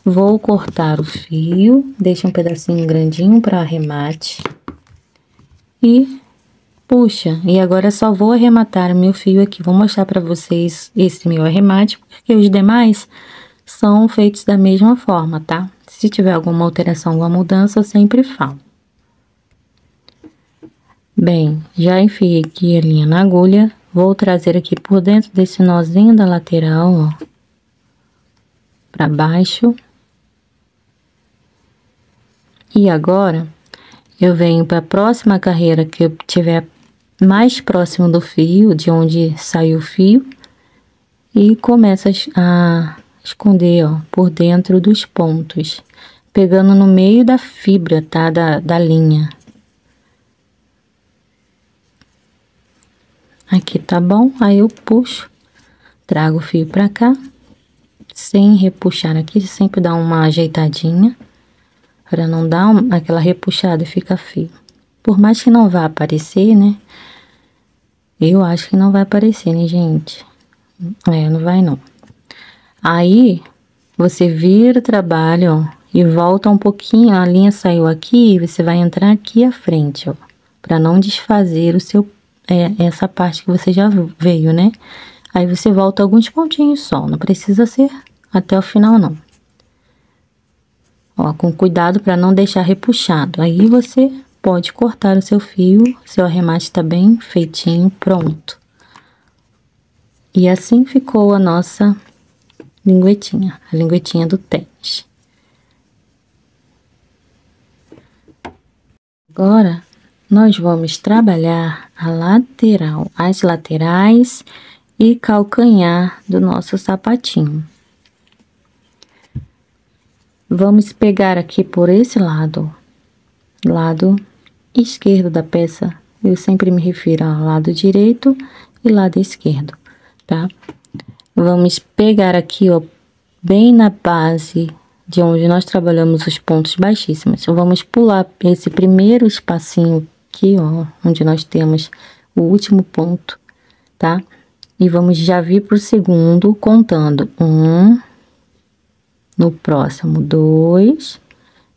Vou cortar o fio, deixo um pedacinho grandinho para arremate. E puxa, e agora só vou arrematar o meu fio aqui. Vou mostrar para vocês esse meu arremate, porque os demais são feitos da mesma forma, tá? Se tiver alguma alteração, alguma mudança, eu sempre falo. Bem, já enfiei aqui a linha na agulha. Vou trazer aqui por dentro desse nozinho da lateral, ó, para baixo. E agora, eu venho para a próxima carreira que eu tiver mais próximo do fio, de onde saiu o fio, e começo a esconder, ó, por dentro dos pontos, pegando no meio da fibra, tá? Da linha. Aqui tá bom, aí eu puxo, trago o fio pra cá, sem repuxar aqui, sempre dá uma ajeitadinha, para não dar aquela repuxada e fica feio. Por mais que não vá aparecer, né? Eu acho que não vai aparecer, né, gente? Não vai não. Aí, você vira o trabalho, ó, e volta um pouquinho, a linha saiu aqui, você vai entrar aqui à frente, ó, para não desfazer o seu, essa parte que você já veio, né? Aí você volta alguns pontinhos só, não precisa ser até o final, não. Ó, com cuidado para não deixar repuxado. Aí você pode cortar o seu fio, seu arremate tá bem feitinho, pronto. E assim ficou a nossa linguetinha, a linguetinha do tênis. Agora, nós vamos trabalhar a lateral, as laterais e calcanhar do nosso sapatinho. Vamos pegar aqui por esse lado esquerdo da peça. Eu sempre me refiro ao lado direito e lado esquerdo, tá? Vamos pegar aqui, ó, bem na base de onde nós trabalhamos os pontos baixíssimos. Vamos pular esse primeiro espacinho aqui, ó, onde nós temos o último ponto, tá? E vamos já vir pro segundo, contando 1, no próximo 2,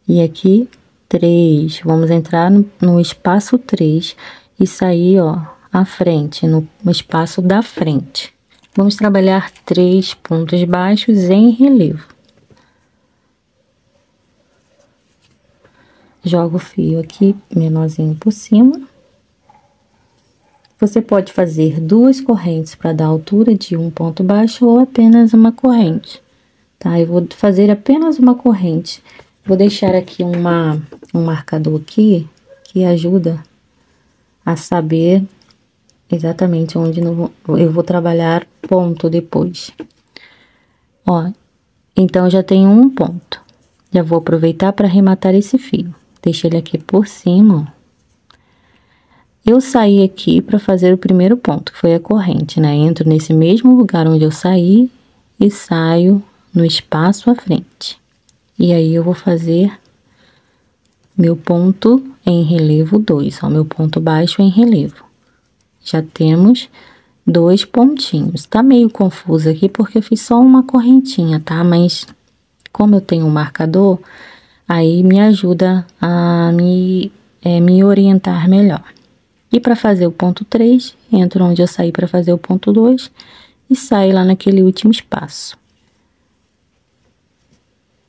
e aqui 3. Vamos entrar no espaço 3 e sair, ó, à frente, no espaço da frente. Vamos trabalhar 3 pontos baixos em relevo. Jogo o fio aqui menorzinho por cima. Você pode fazer 2 correntes para dar altura de um ponto baixo ou apenas uma corrente, tá? Eu vou fazer apenas uma corrente. Vou deixar aqui um marcador aqui que ajuda a saber exatamente onde eu vou trabalhar ponto depois. Ó, então já tenho um ponto. Já vou aproveitar para arrematar esse fio. Deixa ele aqui por cima, ó. Eu saí aqui para fazer o primeiro ponto, que foi a corrente, né? Entro nesse mesmo lugar onde eu saí e saio no espaço à frente. E aí eu vou fazer meu ponto em relevo 2, ó, meu ponto baixo em relevo. Já temos 2 pontinhos. Tá meio confuso aqui porque eu fiz só uma correntinha, tá? Mas como eu tenho um marcador, aí me ajuda a me orientar melhor. E para fazer o ponto 3, entro onde eu saí para fazer o ponto 2 e saio lá naquele último espaço.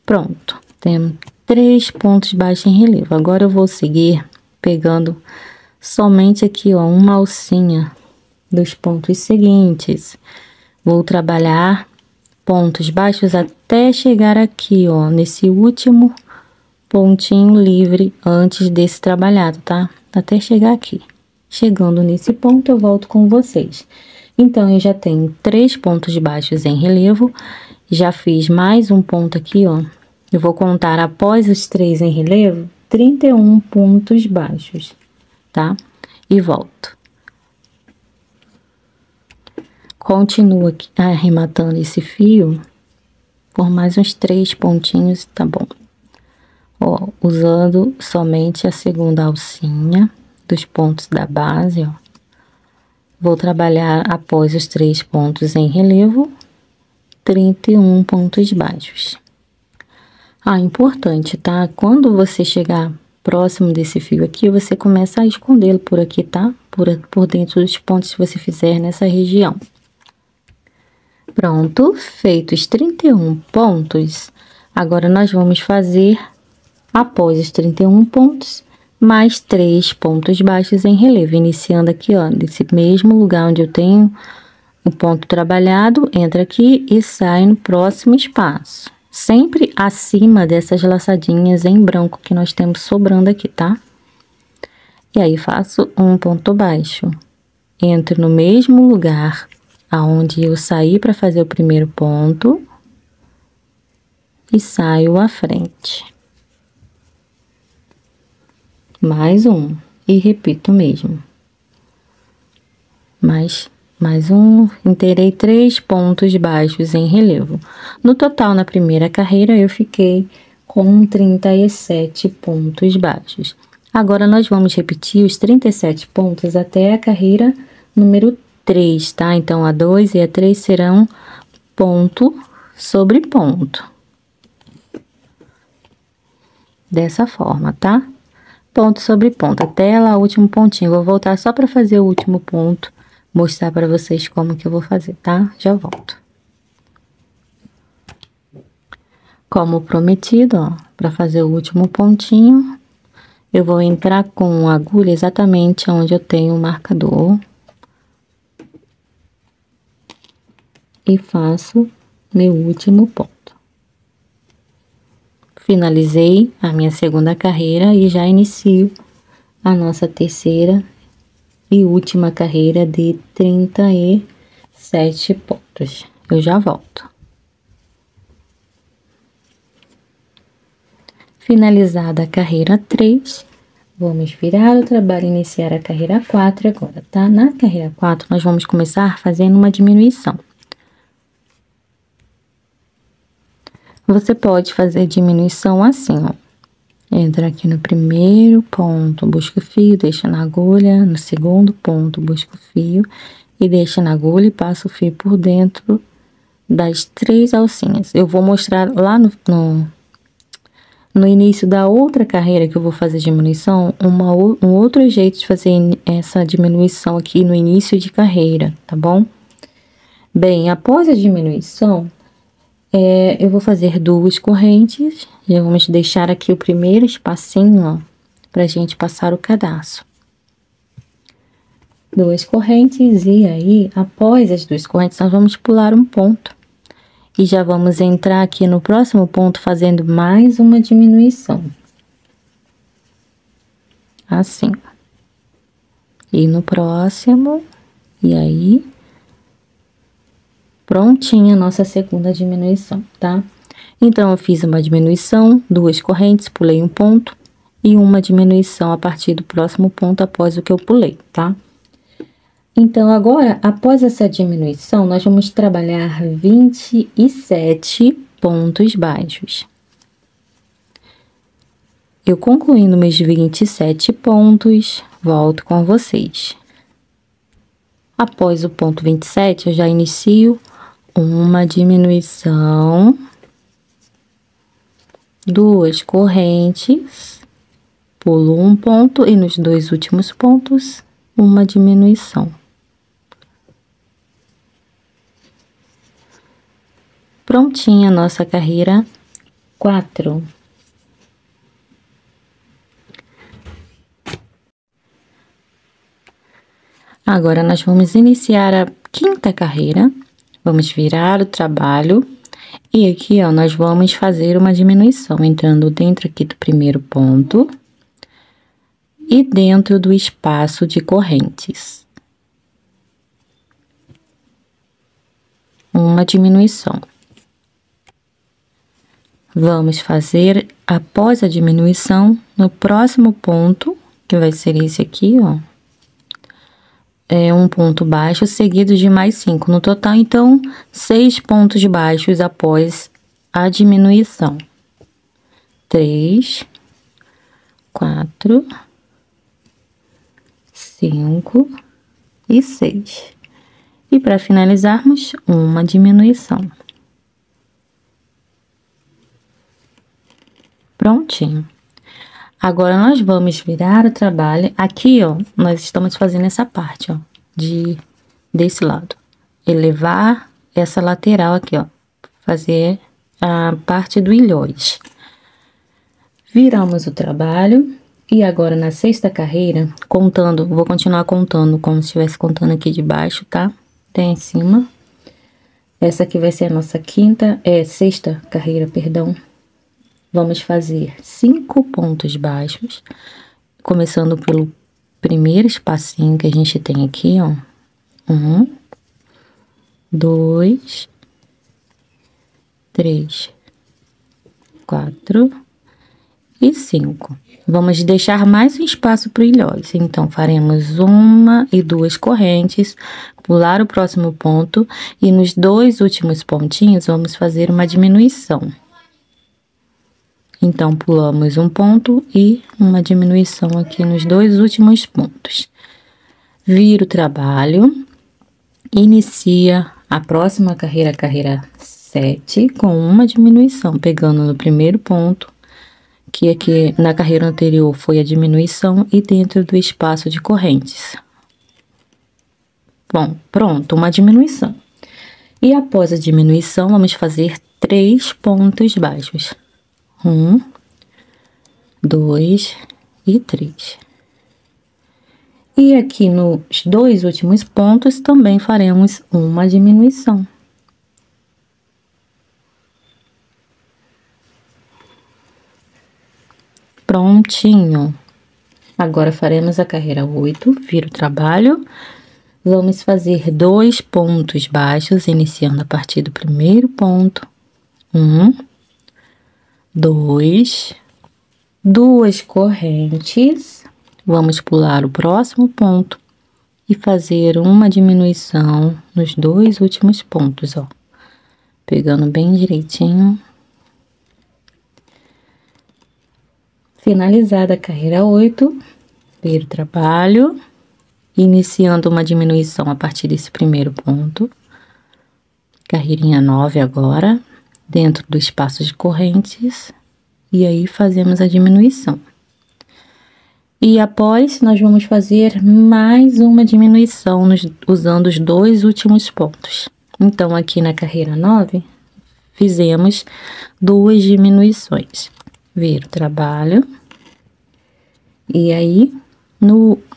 Pronto, temos 3 pontos baixos em relevo. Agora eu vou seguir pegando somente aqui, ó, uma alcinha dos pontos seguintes. Vou trabalhar pontos baixos até chegar aqui, ó, nesse último pontinho livre antes desse trabalhado, tá? Até chegar aqui. Chegando nesse ponto, eu volto com vocês. Então, eu já tenho 3 pontos baixos em relevo. Já fiz mais um ponto aqui, ó. Eu vou contar após os 3 em relevo, 31 pontos baixos, tá? E volto. Continuo aqui arrematando esse fio por mais uns 3 pontinhos, tá bom? Ó, usando somente a segunda alcinha dos pontos da base, ó. Vou trabalhar após os 3 pontos em relevo, 31 pontos baixos. Ah, importante, tá? Quando você chegar próximo desse fio aqui, você começa a escondê-lo por aqui, tá? Por dentro dos pontos que você fizer nessa região. Pronto, feitos 31 pontos, agora nós vamos fazer, após os 31 pontos, mais 3 pontos baixos em relevo, iniciando aqui, ó, nesse mesmo lugar onde eu tenho o ponto trabalhado, entra aqui e sai no próximo espaço. Sempre acima dessas laçadinhas em branco que nós temos sobrando aqui, tá? E aí, faço um ponto baixo. Entro no mesmo lugar aonde eu saí para fazer o primeiro ponto. E saio à frente. Mais um. E repito o mesmo. Mais um, inteirei 3 pontos baixos em relevo. No total, na primeira carreira, eu fiquei com 37 pontos baixos. Agora, nós vamos repetir os 37 pontos até a carreira número 3, tá? Então, a 2 e a 3 serão ponto sobre ponto. Dessa forma, tá? Ponto sobre ponto, até lá o último pontinho. Vou voltar só para fazer o último ponto. Mostrar para vocês como que eu vou fazer, tá? Já volto. Como prometido, ó, para fazer o último pontinho, eu vou entrar com a agulha exatamente onde eu tenho o marcador. E faço meu último ponto. Finalizei a minha segunda carreira e já inicio a nossa terceira e última carreira de 37 pontos. Eu já volto. Finalizada a carreira 3, vamos virar o trabalho e iniciar a carreira 4 agora, tá? Na carreira 4, nós vamos começar fazendo uma diminuição. Você pode fazer diminuição assim, ó. Entra aqui no primeiro ponto, busca o fio, deixa na agulha. No segundo ponto, busca o fio e deixa na agulha e passa o fio por dentro das 3 alcinhas. Eu vou mostrar lá no início da outra carreira que eu vou fazer diminuição, um outro jeito de fazer essa diminuição aqui no início de carreira, tá bom? Bem, após a diminuição, eu vou fazer 2 correntes. Já vamos deixar aqui o primeiro espacinho, ó, pra gente passar o cadastro. 2 correntes, e aí, após as 2 correntes, nós vamos pular um ponto. E já vamos entrar aqui no próximo ponto fazendo mais uma diminuição. Assim. E no próximo, e aí, prontinha a nossa segunda diminuição, tá? Então, eu fiz uma diminuição, 2 correntes, pulei um ponto e uma diminuição a partir do próximo ponto após o que eu pulei, tá? Então, agora, após essa diminuição, nós vamos trabalhar 27 pontos baixos. Eu concluindo meus 27 pontos, volto com vocês. Após o ponto 27, eu já inicio uma diminuição, 2 correntes, pulo um ponto e nos 2 últimos pontos, uma diminuição. Prontinha a nossa carreira 4. Agora, nós vamos iniciar a 5ª carreira. Vamos virar o trabalho. E aqui, ó, nós vamos fazer uma diminuição, entrando dentro aqui do primeiro ponto. E dentro do espaço de correntes. Uma diminuição. Vamos fazer, após a diminuição, no próximo ponto, que vai ser esse aqui, ó. Um ponto baixo seguido de mais 5. No total, então, 6 pontos baixos após a diminuição. 3, 4, 5 e 6. E para finalizarmos, uma diminuição. Prontinho. Agora, nós vamos virar o trabalho. Aqui, ó, nós estamos fazendo essa parte, ó, desse lado. Elevar essa lateral aqui, ó. Fazer a parte do ilhós. Viramos o trabalho. E agora, na 6ª carreira, contando, vou continuar contando como se estivesse contando aqui de baixo, tá? Até em cima. Essa aqui vai ser a nossa 6ª carreira, perdão. Vamos fazer 5 pontos baixos, começando pelo primeiro espacinho que a gente tem aqui, ó. 1, 2, 3, 4 e 5. Vamos deixar mais um espaço para o ilhós. Então, faremos 1 e 2 correntes, pular o próximo ponto e nos 2 últimos pontinhos vamos fazer uma diminuição. Então, pulamos um ponto e uma diminuição aqui nos 2 últimos pontos. Vira o trabalho, inicia a próxima carreira, carreira 7, com uma diminuição, pegando no primeiro ponto, que aqui na carreira anterior foi a diminuição, e dentro do espaço de correntes. Bom, pronto, uma diminuição. E após a diminuição, vamos fazer 3 pontos baixos. 1, 2 e 3. E aqui nos 2 últimos pontos também faremos uma diminuição. Prontinho. Agora faremos a carreira 8, vira o trabalho. Vamos fazer 2 pontos baixos, iniciando a partir do primeiro ponto. 1, 2, 2 correntes. Vamos pular o próximo ponto e fazer uma diminuição nos 2 últimos pontos, ó. Pegando bem direitinho. Finalizada a carreira 8, vira o trabalho, iniciando uma diminuição a partir desse primeiro ponto. Carreirinha 9 agora, dentro do espaço de correntes, e aí fazemos a diminuição. E após, nós vamos fazer mais uma diminuição usando os 2 últimos pontos. Então, aqui na carreira 9, fizemos 2 diminuições. Vira o trabalho. E aí,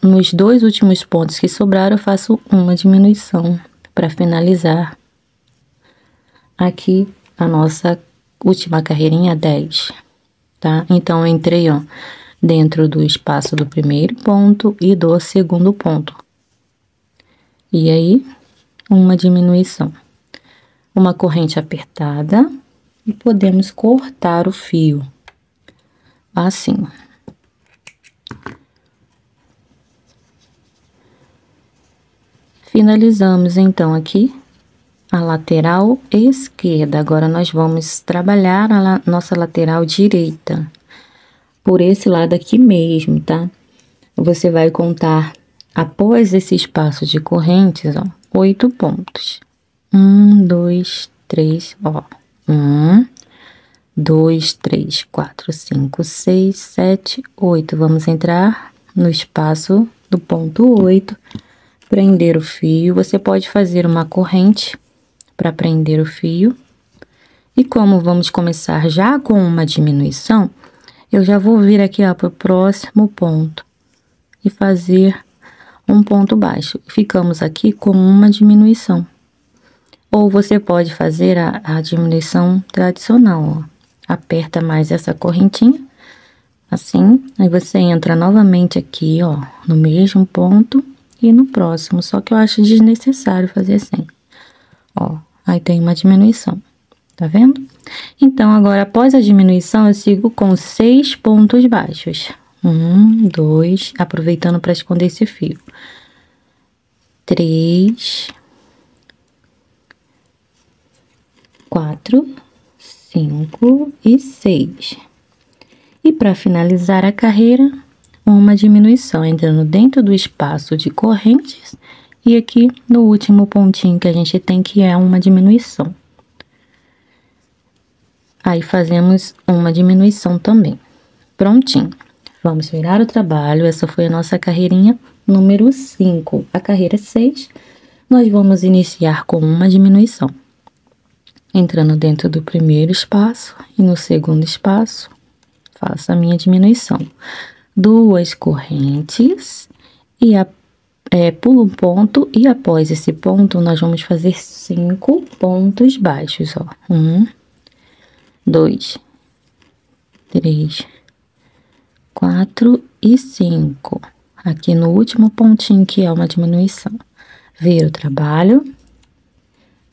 nos 2 últimos pontos que sobraram, eu faço uma diminuição para finalizar aqui a nossa última carreirinha 10, tá? Então, eu entrei, ó, dentro do espaço do primeiro ponto e do segundo ponto. E aí, uma diminuição. Uma corrente apertada e podemos cortar o fio. Assim. Finalizamos, então, aqui a lateral esquerda. Agora, nós vamos trabalhar a nossa lateral direita. Por esse lado aqui mesmo, tá? Você vai contar, após esse espaço de correntes, ó, 8 pontos. 1, 2, 3, ó. 1, 2, 3, 4, 5, 6, 7, 8. Vamos entrar no espaço do ponto 8, prender o fio. Você pode fazer uma corrente para prender o fio. E como vamos começar já com uma diminuição, eu já vou vir aqui, ó, para o próximo ponto e fazer um ponto baixo. Ficamos aqui com uma diminuição. Ou você pode fazer a diminuição tradicional, ó. Aperta mais essa correntinha, assim, aí você entra novamente aqui, ó, no mesmo ponto e no próximo, só que eu acho desnecessário fazer assim, ó, aí tem uma diminuição, tá vendo? Então, agora, após a diminuição, eu sigo com 6 pontos baixos. 1, 2, aproveitando para esconder esse fio. 3, 4, 5 e 6. E para finalizar a carreira, uma diminuição, entrando dentro do espaço de correntes e aqui no último pontinho que a gente tem, que é uma diminuição. Aí fazemos uma diminuição também. Prontinho. Vamos virar o trabalho. Essa foi a nossa carreirinha número 5. A carreira 6, nós vamos iniciar com uma diminuição. Entrando dentro do primeiro espaço e no segundo espaço, faço a minha diminuição. 2 correntes e pulo um ponto e após esse ponto nós vamos fazer 5 pontos baixos, ó. 1, 2, 3, 4 e 5. Aqui no último pontinho, que é uma diminuição. Vira o trabalho.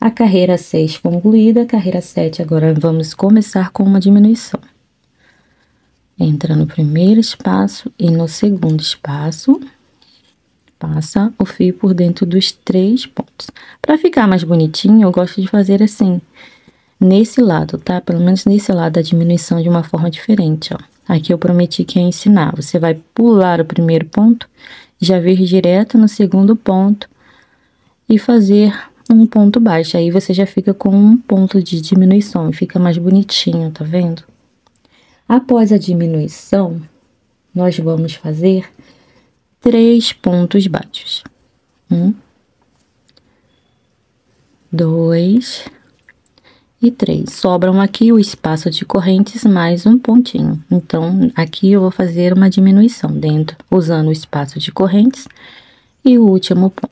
A carreira 6 concluída, a carreira 7, agora vamos começar com uma diminuição. Entra no primeiro espaço e no segundo espaço, passa o fio por dentro dos 3 pontos. Para ficar mais bonitinho, eu gosto de fazer assim, nesse lado, tá? Pelo menos nesse lado, a diminuição de uma forma diferente, ó. Aqui eu prometi que ia ensinar. Você vai pular o primeiro ponto, já vir direto no segundo ponto e fazer um ponto baixo. Aí você já fica com um ponto de diminuição e fica mais bonitinho, tá vendo? Após a diminuição, nós vamos fazer 3 pontos baixos. 1, 2 e 3. Sobram aqui o espaço de correntes mais um pontinho. Então, aqui eu vou fazer uma diminuição dentro, usando o espaço de correntes e o último ponto.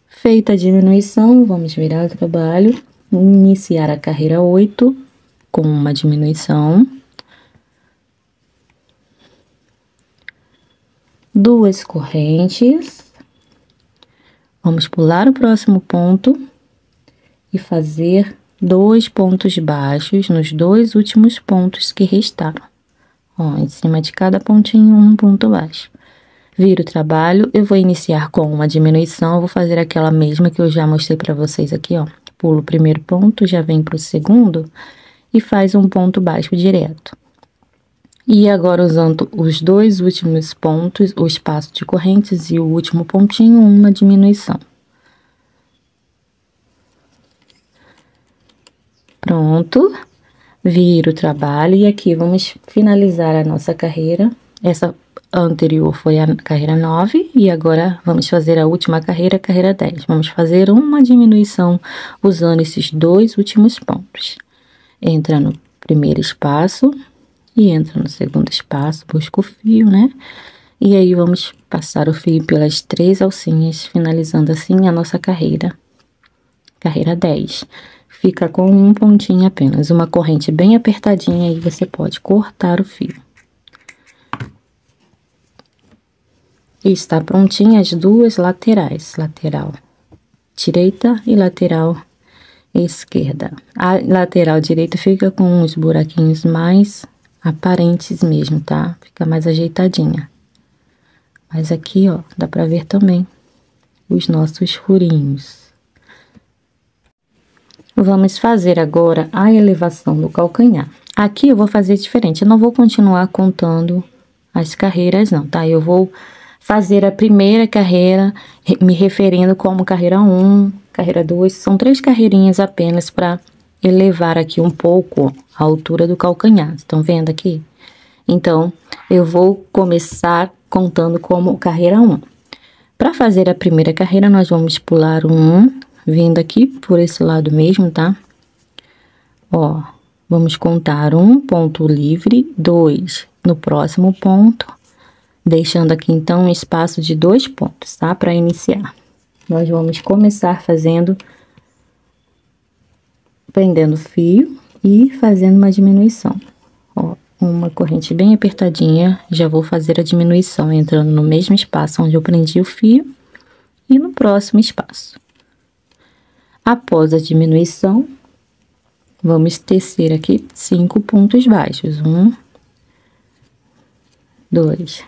Feita a diminuição, vamos virar o trabalho, iniciar a carreira 8 com uma diminuição. 2 correntes. Vamos pular o próximo ponto e fazer 2 pontos baixos nos 2 últimos pontos que restaram. Ó, em cima de cada pontinho, um ponto baixo. Viro o trabalho, eu vou iniciar com uma diminuição, eu vou fazer aquela mesma que eu já mostrei para vocês aqui, ó. Pulo o primeiro ponto, já vem pro segundo e faz um ponto baixo direto. E agora, usando os 2 últimos pontos, o espaço de correntes e o último pontinho, uma diminuição. Pronto, viro o trabalho e aqui vamos finalizar a nossa carreira. Essa anterior foi a carreira 9 e agora vamos fazer a última carreira, carreira 10. Vamos fazer uma diminuição usando esses 2 últimos pontos. Entra no primeiro espaço e entra no segundo espaço, busca o fio, né? E aí vamos passar o fio pelas 3 alcinhas, finalizando assim a nossa carreira. Carreira 10. Fica com um pontinho apenas, uma corrente bem apertadinha, aí você pode cortar o fio. E está prontinha as 2 laterais, lateral direita e lateral esquerda. A lateral direita fica com uns buraquinhos mais aparentes mesmo, tá? Fica mais ajeitadinha. Mas aqui, ó, dá pra ver também os nossos furinhos. Vamos fazer agora a elevação do calcanhar. Aqui eu vou fazer diferente, eu não vou continuar contando as carreiras não, tá? Eu vou fazer a primeira carreira me referindo como carreira 1, carreira 2, são 3 carreirinhas apenas para elevar aqui um pouco a altura do calcanhar, estão vendo aqui? Então, eu vou começar contando como carreira 1. Para fazer a primeira carreira, nós vamos pular um, vindo aqui por esse lado mesmo, tá? Ó, vamos contar um ponto livre, 2 no próximo ponto, deixando aqui então um espaço de 2 pontos, tá? Para iniciar. Nós vamos começar fazendo, prendendo o fio e fazendo uma diminuição. Ó, uma corrente bem apertadinha, já vou fazer a diminuição, entrando no mesmo espaço onde eu prendi o fio e no próximo espaço. Após a diminuição, vamos tecer aqui 5 pontos baixos. 1, 2,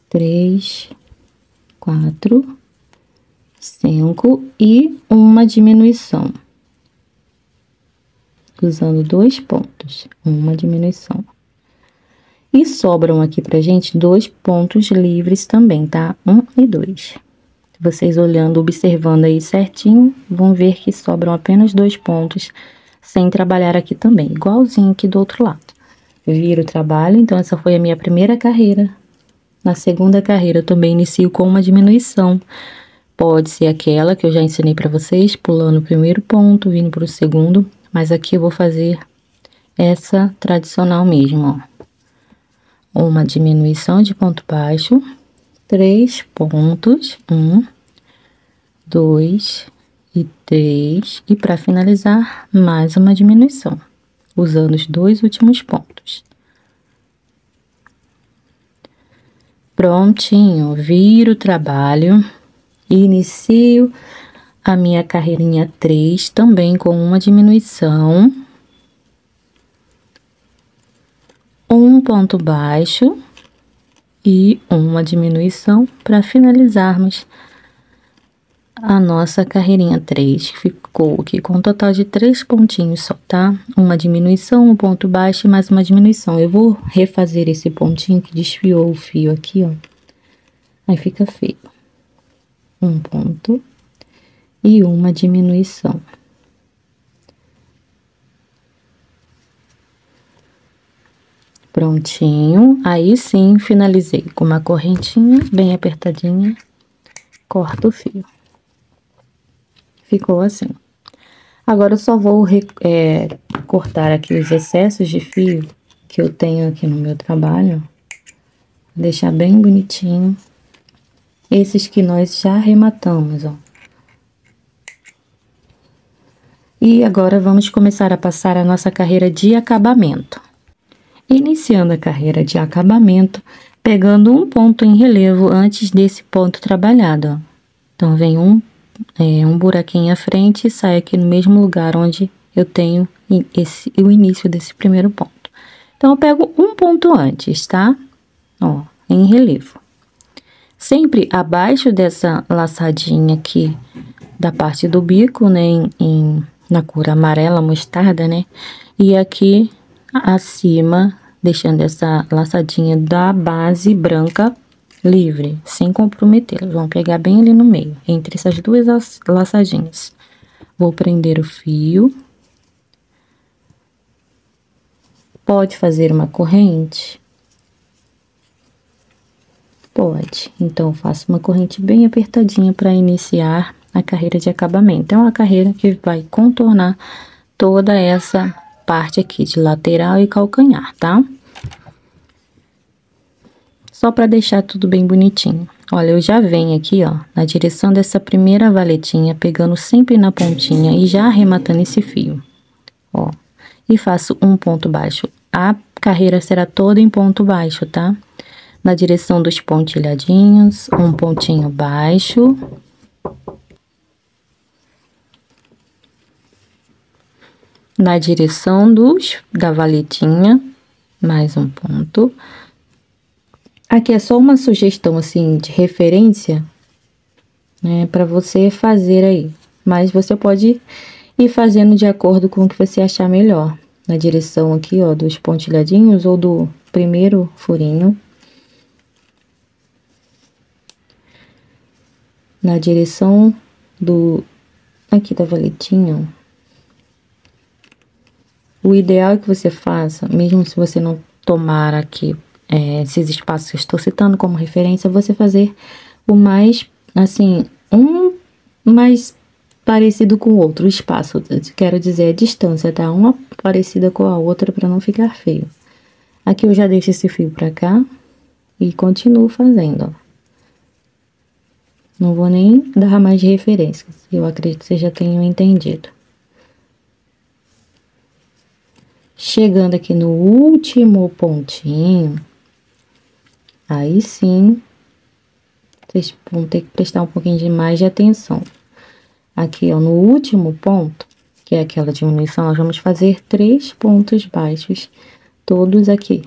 3, 4, 5 e uma diminuição. Usando 2 pontos, uma diminuição. E sobram aqui pra gente 2 pontos livres também, tá? 1 e 2. Vocês olhando, observando aí certinho, vão ver que sobram apenas 2 pontos, sem trabalhar aqui também, igualzinho aqui do outro lado. Viro o trabalho, então essa foi a minha primeira carreira. Na segunda carreira eu também inicio com uma diminuição. Pode ser aquela que eu já ensinei pra vocês, pulando o primeiro ponto, vindo pro segundo, mas aqui eu vou fazer essa tradicional mesmo, ó. Uma diminuição de ponto baixo, 3 pontos, 1, 2 e 3, e para finalizar, mais uma diminuição, usando os 2 últimos pontos. Prontinho, viro o trabalho, inicio a minha carreirinha 3, também com uma diminuição, um ponto baixo e uma diminuição para finalizarmos a nossa carreirinha 3, que ficou aqui com um total de 3 pontinhos só, tá? Uma diminuição, um ponto baixo e mais uma diminuição. Eu vou refazer esse pontinho que desfiou o fio aqui, ó. Aí fica feio. Um ponto e uma diminuição. Prontinho, aí sim finalizei com uma correntinha bem apertadinha, corto o fio. Ficou assim. Agora eu só vou cortar aqui os excessos de fio que eu tenho aqui no meu trabalho, deixar bem bonitinho. Esses que nós já arrematamos, ó. E agora vamos começar a passar a nossa carreira de acabamento. Iniciando a carreira de acabamento, pegando um ponto em relevo antes desse ponto trabalhado, ó. Então, vem um buraquinho à frente e sai aqui no mesmo lugar onde eu tenho o início desse primeiro ponto. Então, eu pego um ponto antes, tá? Ó, em relevo. Sempre abaixo dessa laçadinha aqui da parte do bico, né? Na cor amarela mostarda, né? E aqui acima, deixando essa laçadinha da base branca livre, sem comprometê-la. Vamos pegar bem ali no meio, entre essas duas laçadinhas. Vou prender o fio. Pode fazer uma corrente? Pode. Então, faço uma corrente bem apertadinha para iniciar a carreira de acabamento. É uma carreira que vai contornar toda essa parte aqui de lateral e calcanhar, tá? Só para deixar tudo bem bonitinho. Olha, eu já venho aqui, ó, na direção dessa primeira valetinha, pegando sempre na pontinha e já arrematando esse fio, ó. E faço um ponto baixo. A carreira será toda em ponto baixo, tá? Na direção dos pontilhadinhos, um pontinho baixo. Na direção da valetinha, mais um ponto. Aqui é só uma sugestão, assim, de referência, né, para você fazer aí. Mas você pode ir fazendo de acordo com o que você achar melhor. Na direção aqui, ó, dos pontilhadinhos ou do primeiro furinho. Na direção aqui da valetinha, ó. O ideal é que você faça, mesmo se você não tomar aqui esses espaços que eu estou citando como referência, você fazer o mais, assim, um mais parecido com o outro, o espaço, quero dizer, a distância, tá? Uma parecida com a outra para não ficar feio. Aqui eu já deixo esse fio pra cá e continuo fazendo, ó. Não vou nem dar mais referências, eu acredito que vocês já tenham entendido. Chegando aqui no último pontinho, aí sim, vocês vão ter que prestar um pouquinho de mais de atenção. Aqui, ó, no último ponto, que é aquela diminuição, nós vamos fazer 3 pontos baixos, todos aqui,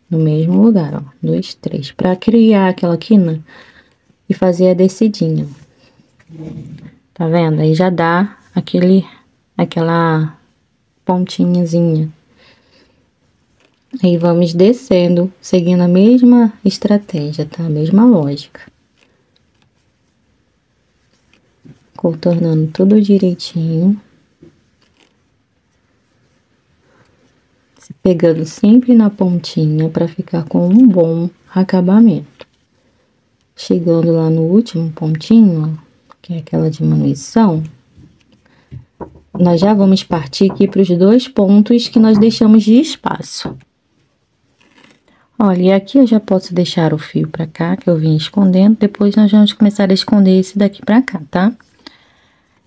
no mesmo lugar, ó, 2, 3, para criar aquela quina e fazer a descidinha. Tá vendo? Aí já dá aquela pontinhazinha. Aí vamos descendo, seguindo a mesma estratégia, tá? A mesma lógica. Contornando tudo direitinho. Se pegando sempre na pontinha para ficar com um bom acabamento. Chegando lá no último pontinho, ó, que é aquela diminuição, nós já vamos partir aqui para os 2 pontos que nós deixamos de espaço. Olha, e aqui eu já posso deixar o fio pra cá, que eu vim escondendo, depois nós vamos começar a esconder esse daqui pra cá, tá?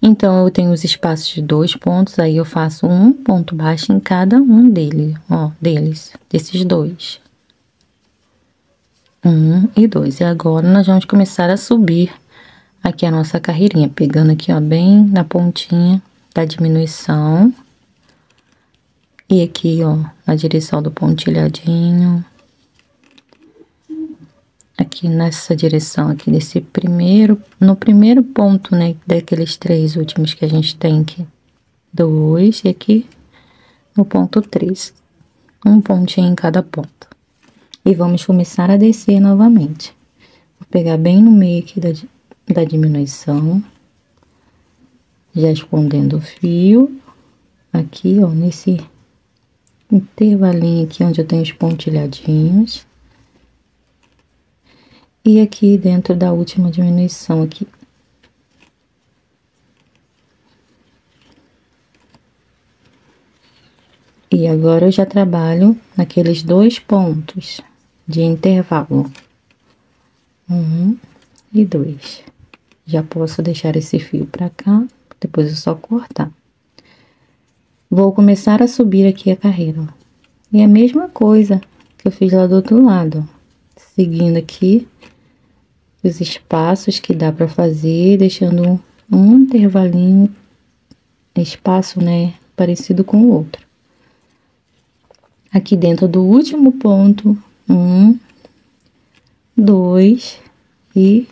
Então, eu tenho os espaços de 2 pontos, aí eu faço um ponto baixo em cada um deles, ó, desses 2. 1 e 2. E agora, nós vamos começar a subir aqui a nossa carreirinha, pegando aqui, ó, bem na pontinha da diminuição. E aqui, ó, na direção do pontilhadinho. Aqui nessa direção aqui no primeiro ponto, né, daqueles 3 últimos que a gente tem aqui. 2 e aqui no ponto 3. Um pontinho em cada ponto. E vamos começar a descer novamente. Vou pegar bem no meio aqui da diminuição. Já escondendo o fio. Aqui, ó, nesse intervalinho aqui onde eu tenho os pontilhadinhos. E aqui dentro da última diminuição aqui. E agora eu já trabalho naqueles 2 pontos de intervalo. 1 e 2. Já posso deixar esse fio pra cá, depois é só cortar. Vou começar a subir aqui a carreira, ó. E a mesma coisa que eu fiz lá do outro lado, ó. seguindo aqui os espaços que dá pra fazer, deixando um intervalinho, espaço, né, parecido com o outro. Aqui dentro do último ponto, 1, 2 e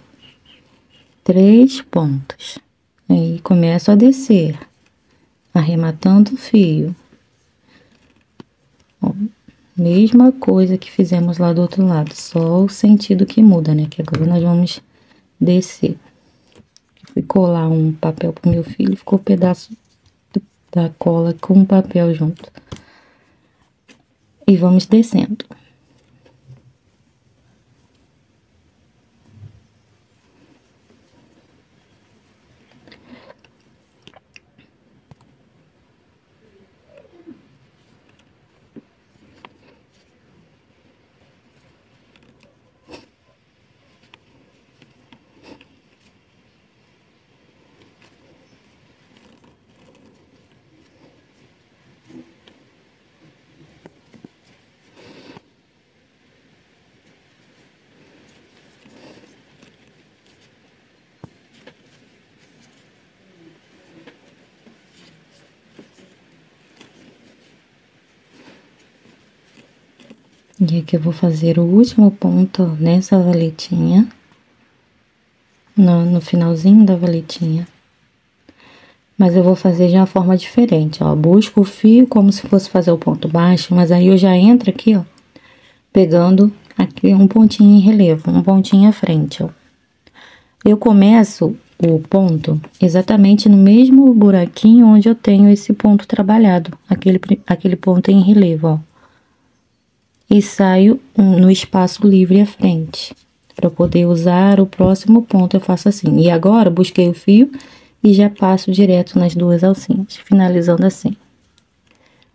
3 pontos. Aí começo a descer, arrematando o fio. Ó, mesma coisa que fizemos lá do outro lado, só o sentido que muda, né? Que agora nós vamos descer. Fui colar um papel pro meu filho, ficou um pedaço da cola com o papel junto. E vamos descendo. E aqui eu vou fazer o último ponto nessa valetinha, no finalzinho da valetinha. Mas eu vou fazer de uma forma diferente, ó. Busco o fio como se fosse fazer o ponto baixo, mas aí eu já entro aqui, ó, pegando aqui um pontinho em relevo, um pontinho à frente, ó. Eu começo o ponto exatamente no mesmo buraquinho onde eu tenho esse ponto trabalhado, aquele ponto em relevo, ó. E saio no espaço livre à frente. Para poder usar o próximo ponto, eu faço assim. E agora, busquei o fio e já passo direto nas duas alcinhas, finalizando assim.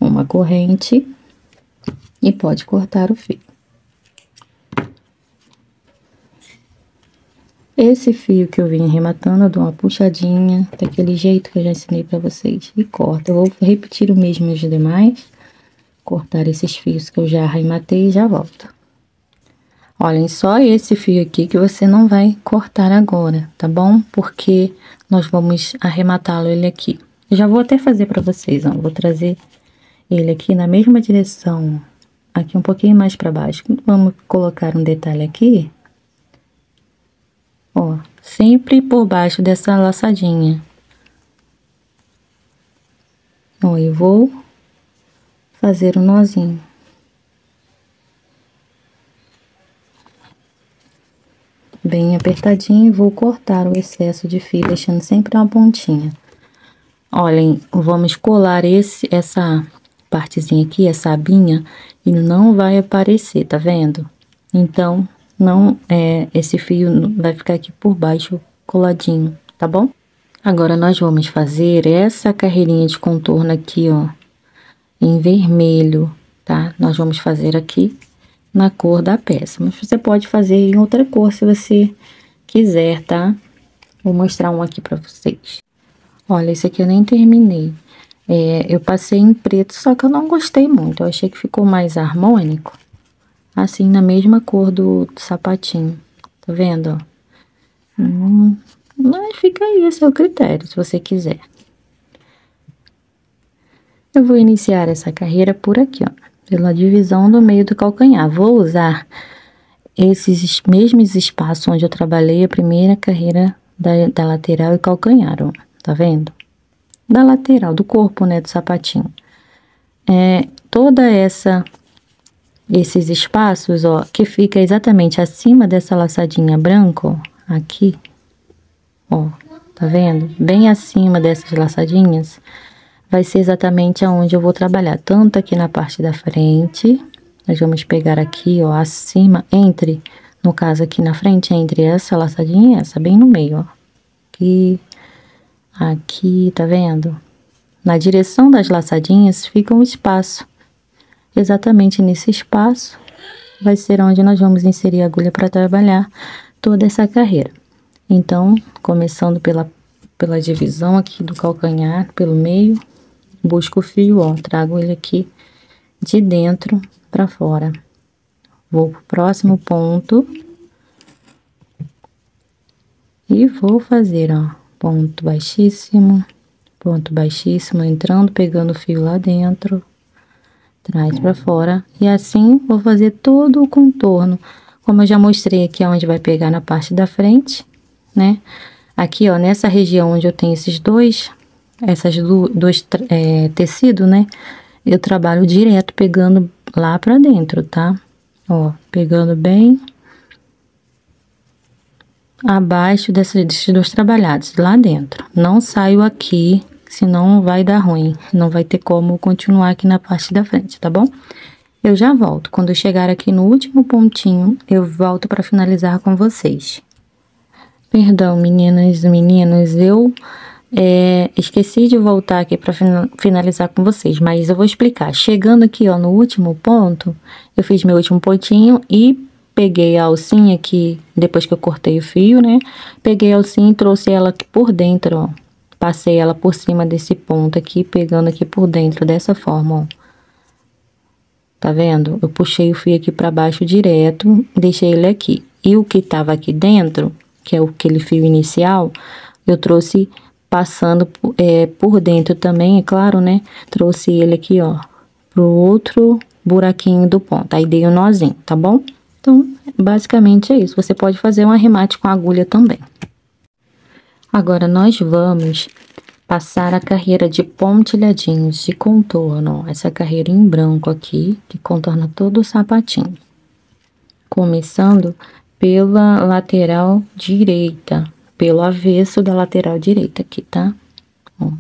Uma corrente e pode cortar o fio. Esse fio que eu vim arrematando, eu dou uma puxadinha, daquele jeito que eu já ensinei para vocês. E corto. Eu vou repetir o mesmo os demais. Cortar esses fios que eu já arrematei e já volto. Olhem, só esse fio aqui que você não vai cortar agora, tá bom? Porque nós vamos arrematá-lo ele aqui. Eu já vou até fazer pra vocês, ó. Vou trazer ele aqui na mesma direção, aqui um pouquinho mais pra baixo. Vamos colocar um detalhe aqui. Ó, sempre por baixo dessa laçadinha. Ó, eu vou fazer um nozinho. Bem apertadinho, e vou cortar o excesso de fio, deixando sempre uma pontinha. Olhem, vamos colar essa partezinha aqui, essa abinha, e não vai aparecer, tá vendo? Então, esse fio vai ficar aqui por baixo, coladinho, tá bom? Agora, nós vamos fazer essa carreirinha de contorno aqui, ó, em vermelho, tá? Nós vamos fazer aqui na cor da peça, mas você pode fazer em outra cor se você quiser, tá? Vou mostrar um aqui pra vocês. Olha, esse aqui eu nem terminei. Eu passei em preto, só que eu não gostei muito. Eu achei que ficou mais harmônico, assim, na mesma cor do sapatinho. Tá vendo, ó? Mas fica aí, esse é o critério, se você quiser. Eu vou iniciar essa carreira por aqui, ó, pela divisão do meio do calcanhar. Vou usar esses mesmos espaços onde eu trabalhei a primeira carreira da lateral e calcanhar, ó, tá vendo? Da lateral, do corpo, né, do sapatinho. Esses espaços, ó, que fica exatamente acima dessa laçadinha branca, ó, aqui, ó, tá vendo? Bem acima dessas laçadinhas, vai ser exatamente aonde eu vou trabalhar, tanto aqui na parte da frente, nós vamos pegar aqui, ó, acima, no caso aqui na frente, entre essa laçadinha e essa, bem no meio, ó, aqui, tá vendo? Na direção das laçadinhas fica um espaço, exatamente nesse espaço vai ser onde nós vamos inserir a agulha para trabalhar toda essa carreira. Então, começando pela divisão aqui do calcanhar, pelo meio, busco o fio, ó, trago ele aqui de dentro para fora. Vou pro próximo ponto. E vou fazer, ó, ponto baixíssimo, entrando, pegando o fio lá dentro, traz pra fora. E assim, vou fazer todo o contorno. Como eu já mostrei aqui, onde vai pegar na parte da frente, né? Aqui, ó, nessa região onde eu tenho esses dois tecidos, né? Eu trabalho direto pegando lá pra dentro, tá? Ó, pegando bem abaixo desses dois trabalhados, lá dentro. Não saio aqui, senão vai dar ruim. Não vai ter como continuar aqui na parte da frente, tá bom? Eu já volto. Quando eu chegar aqui no último pontinho, eu volto para finalizar com vocês. Perdão, meninas e meninos, eu esqueci de voltar aqui para finalizar com vocês, mas eu vou explicar. Chegando aqui, ó, no último ponto, eu fiz meu último pontinho e peguei a alcinha aqui, depois que eu cortei o fio, né? Peguei a alcinha e trouxe ela aqui por dentro, ó. Passei ela por cima desse ponto aqui, pegando aqui por dentro, dessa forma, ó. Tá vendo? Eu puxei o fio aqui pra baixo direto, deixei ele aqui. E o que tava aqui dentro, que é aquele fio inicial, eu trouxe passando por dentro também, é claro, né? Trouxe ele aqui, ó, pro outro buraquinho do ponto. Aí dei um nozinho, tá bom? Então, basicamente é isso. Você pode fazer um arremate com agulha também. Agora, nós vamos passar a carreira de pontilhadinhos de contorno, ó, essa carreira em branco aqui, que contorna todo o sapatinho. Começando pela lateral direita, pelo avesso da lateral direita aqui, tá? Ó.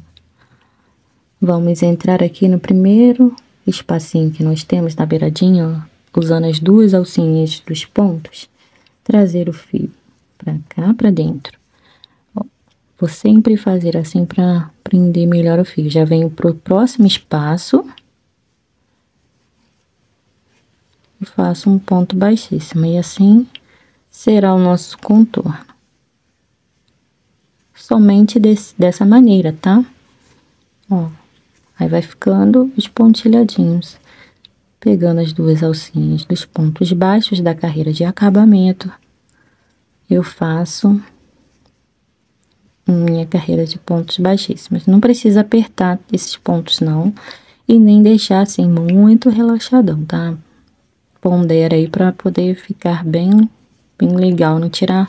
Vamos entrar aqui no primeiro espacinho que nós temos na beiradinha, ó, usando as duas alcinhas dos pontos, trazer o fio pra cá, pra dentro. Vou sempre fazer assim para prender melhor o fio. Já venho pro próximo espaço. E faço um ponto baixíssimo. E assim será o nosso contorno. Somente dessa maneira, tá? Ó. Aí vai ficando os pontilhadinhos. Pegando as duas alcinhas dos pontos baixos da carreira de acabamento. Eu faço minha carreira de pontos baixíssimos. Não precisa apertar esses pontos não, e nem deixar assim muito relaxadão, tá? Pondera aí para poder ficar bem legal, não tirar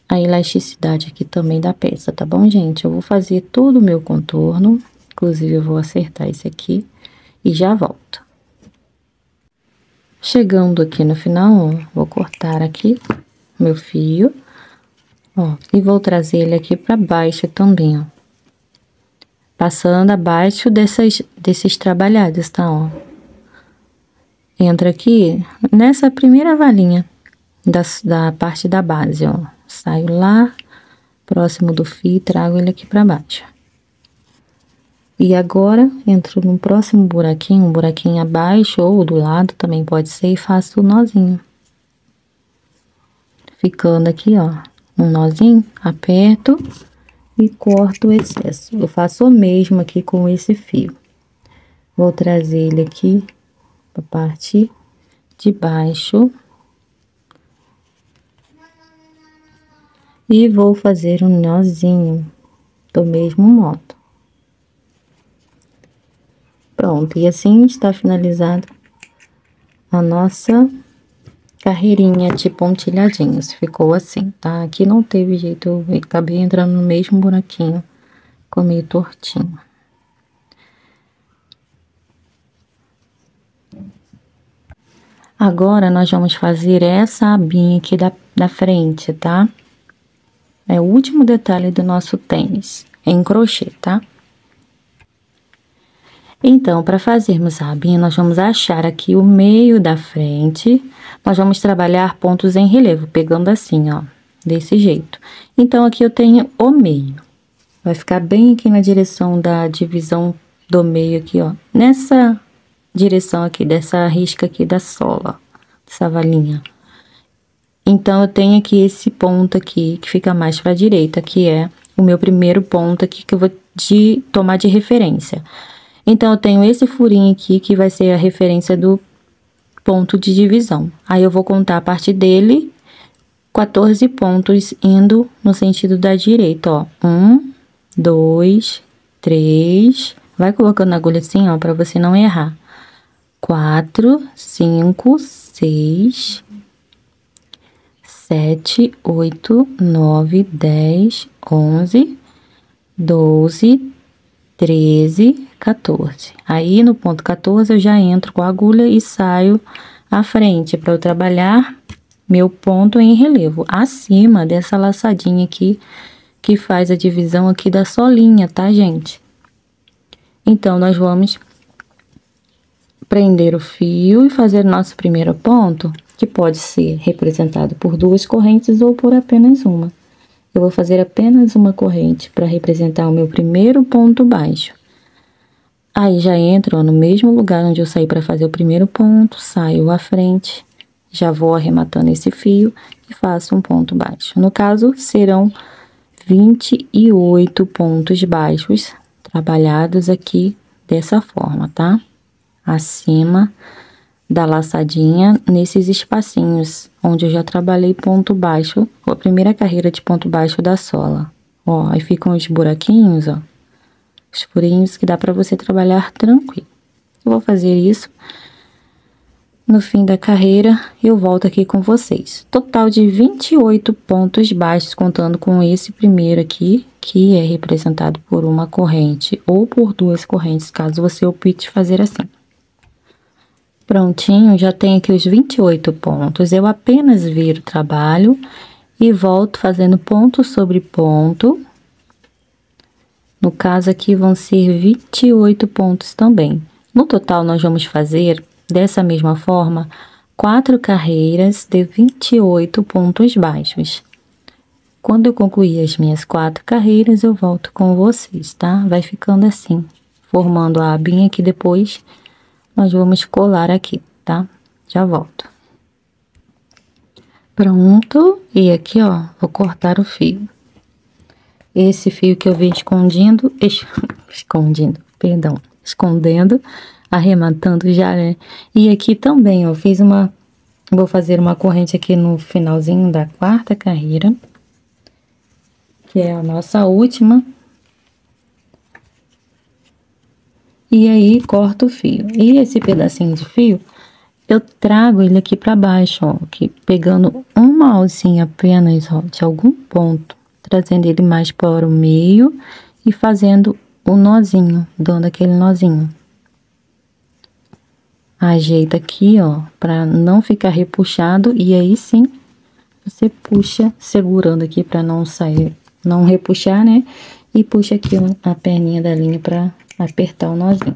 a elasticidade aqui também da peça, tá bom, gente? Eu vou fazer todo o meu contorno, inclusive eu vou acertar esse aqui e já volto. Chegando aqui no final, ó, vou cortar aqui meu fio. Ó, e vou trazer ele aqui pra baixo também, ó. Passando abaixo desses trabalhados, tá, ó. Entra aqui nessa primeira valinha da parte da base, ó. Saio lá, próximo do fio e trago ele aqui pra baixo. E agora, entro no próximo buraquinho, um buraquinho abaixo ou do lado, também pode ser, e faço o nozinho. Ficando aqui, ó. Um nozinho, aperto e corto o excesso. Eu faço o mesmo aqui com esse fio. Vou trazer ele aqui para a parte de baixo. E vou fazer um nozinho do mesmo modo. Pronto, e assim está finalizada a nossa carreirinha de pontilhadinhos. Ficou assim, tá? Aqui não teve jeito, eu acabei entrando no mesmo buraquinho, ficou meio tortinho. Agora, nós vamos fazer essa abinha aqui da frente, tá? É o último detalhe do nosso tênis, em crochê, tá? Então, para fazermos a abinha, nós vamos achar aqui o meio da frente. Nós vamos trabalhar pontos em relevo, pegando assim, ó, desse jeito. Então, aqui eu tenho o meio. Vai ficar bem aqui na direção da divisão do meio aqui, ó. Nessa direção aqui, dessa risca aqui da sola, dessa valinha. Então, eu tenho aqui esse ponto aqui, que fica mais pra direita, que é o meu primeiro ponto aqui, que eu vou tomar de referência. Então, eu tenho esse furinho aqui, que vai ser a referência do ponto de divisão. Aí eu vou contar a partir dele 14 pontos indo no sentido da direita, ó. 1, 2, 3. Vai colocando a agulha assim, ó, para você não errar. 4, 5, 6, 7, 8, 9, 10, 11, 12, 13, 14. Aí, no ponto 14, eu já entro com a agulha e saio à frente para eu trabalhar meu ponto em relevo, acima dessa laçadinha aqui, que faz a divisão aqui da solinha, tá, gente? Então, nós vamos prender o fio e fazer nosso primeiro ponto, que pode ser representado por 2 correntes ou por apenas uma. Eu vou fazer apenas uma corrente para representar o meu primeiro ponto baixo. Aí, já entro, ó, no mesmo lugar onde eu saí para fazer o primeiro ponto, saio à frente, já vou arrematando esse fio e faço um ponto baixo. No caso, serão 28 pontos baixos trabalhados aqui dessa forma, tá? Acima da laçadinha, nesses espacinhos, onde eu já trabalhei ponto baixo, a primeira carreira de ponto baixo da sola. Ó, aí ficam os buraquinhos, ó, os furinhos que dá pra você trabalhar tranquilo. Eu vou fazer isso. No fim da carreira, eu volto aqui com vocês. Total de 28 pontos baixos, contando com esse primeiro aqui, que é representado por uma corrente ou por 2 correntes, caso você opte fazer assim. Prontinho, já tem aqui os 28 pontos. Eu apenas viro o trabalho e volto fazendo ponto sobre ponto. No caso aqui vão ser 28 pontos também. No total, nós vamos fazer, dessa mesma forma, 4 carreiras de 28 pontos baixos. Quando eu concluir as minhas 4 carreiras, eu volto com vocês, tá? Vai ficando assim, formando a abinha que depois nós vamos colar aqui, tá? Já volto. Pronto, e aqui, ó, vou cortar o fio. Esse fio que eu vim escondendo, arrematando já, né? E aqui também, ó, vou fazer uma corrente aqui no finalzinho da 4ª carreira, que é a nossa última. E aí, corto o fio. E esse pedacinho de fio, eu trago ele aqui pra baixo, ó, aqui, pegando uma alcinha apenas, ó, de algum ponto, trazendo ele mais para o meio e fazendo o nozinho, dando aquele nozinho. Ajeita aqui, ó, pra não ficar repuxado, e aí sim, você puxa, segurando aqui pra não sair, não repuxar, né? E puxa aqui a perninha da linha pra apertar o nozinho.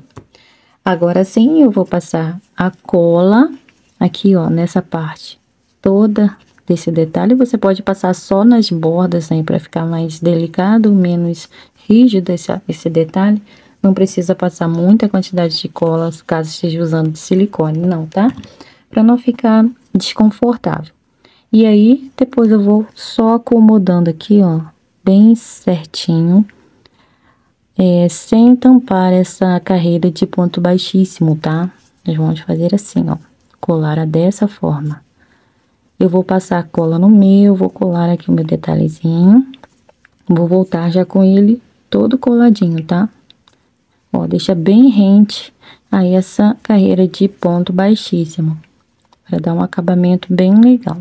Agora sim, eu vou passar a cola aqui, ó, nessa parte toda desse detalhe. Você pode passar só nas bordas, né, para ficar mais delicado, menos rígido esse detalhe. Não precisa passar muita quantidade de cola, caso esteja usando de silicone, não, tá? Para não ficar desconfortável. E aí, depois eu vou só acomodando aqui, ó, bem certinho, sem tampar essa carreira de ponto baixíssimo, tá? Nós vamos fazer assim, ó, colar dessa forma. Eu vou passar a cola no meio, vou colar aqui o meu detalhezinho. Vou voltar já com ele todo coladinho, tá? Ó, deixa bem rente aí essa carreira de ponto baixíssimo, para dar um acabamento bem legal.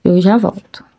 Eu já volto.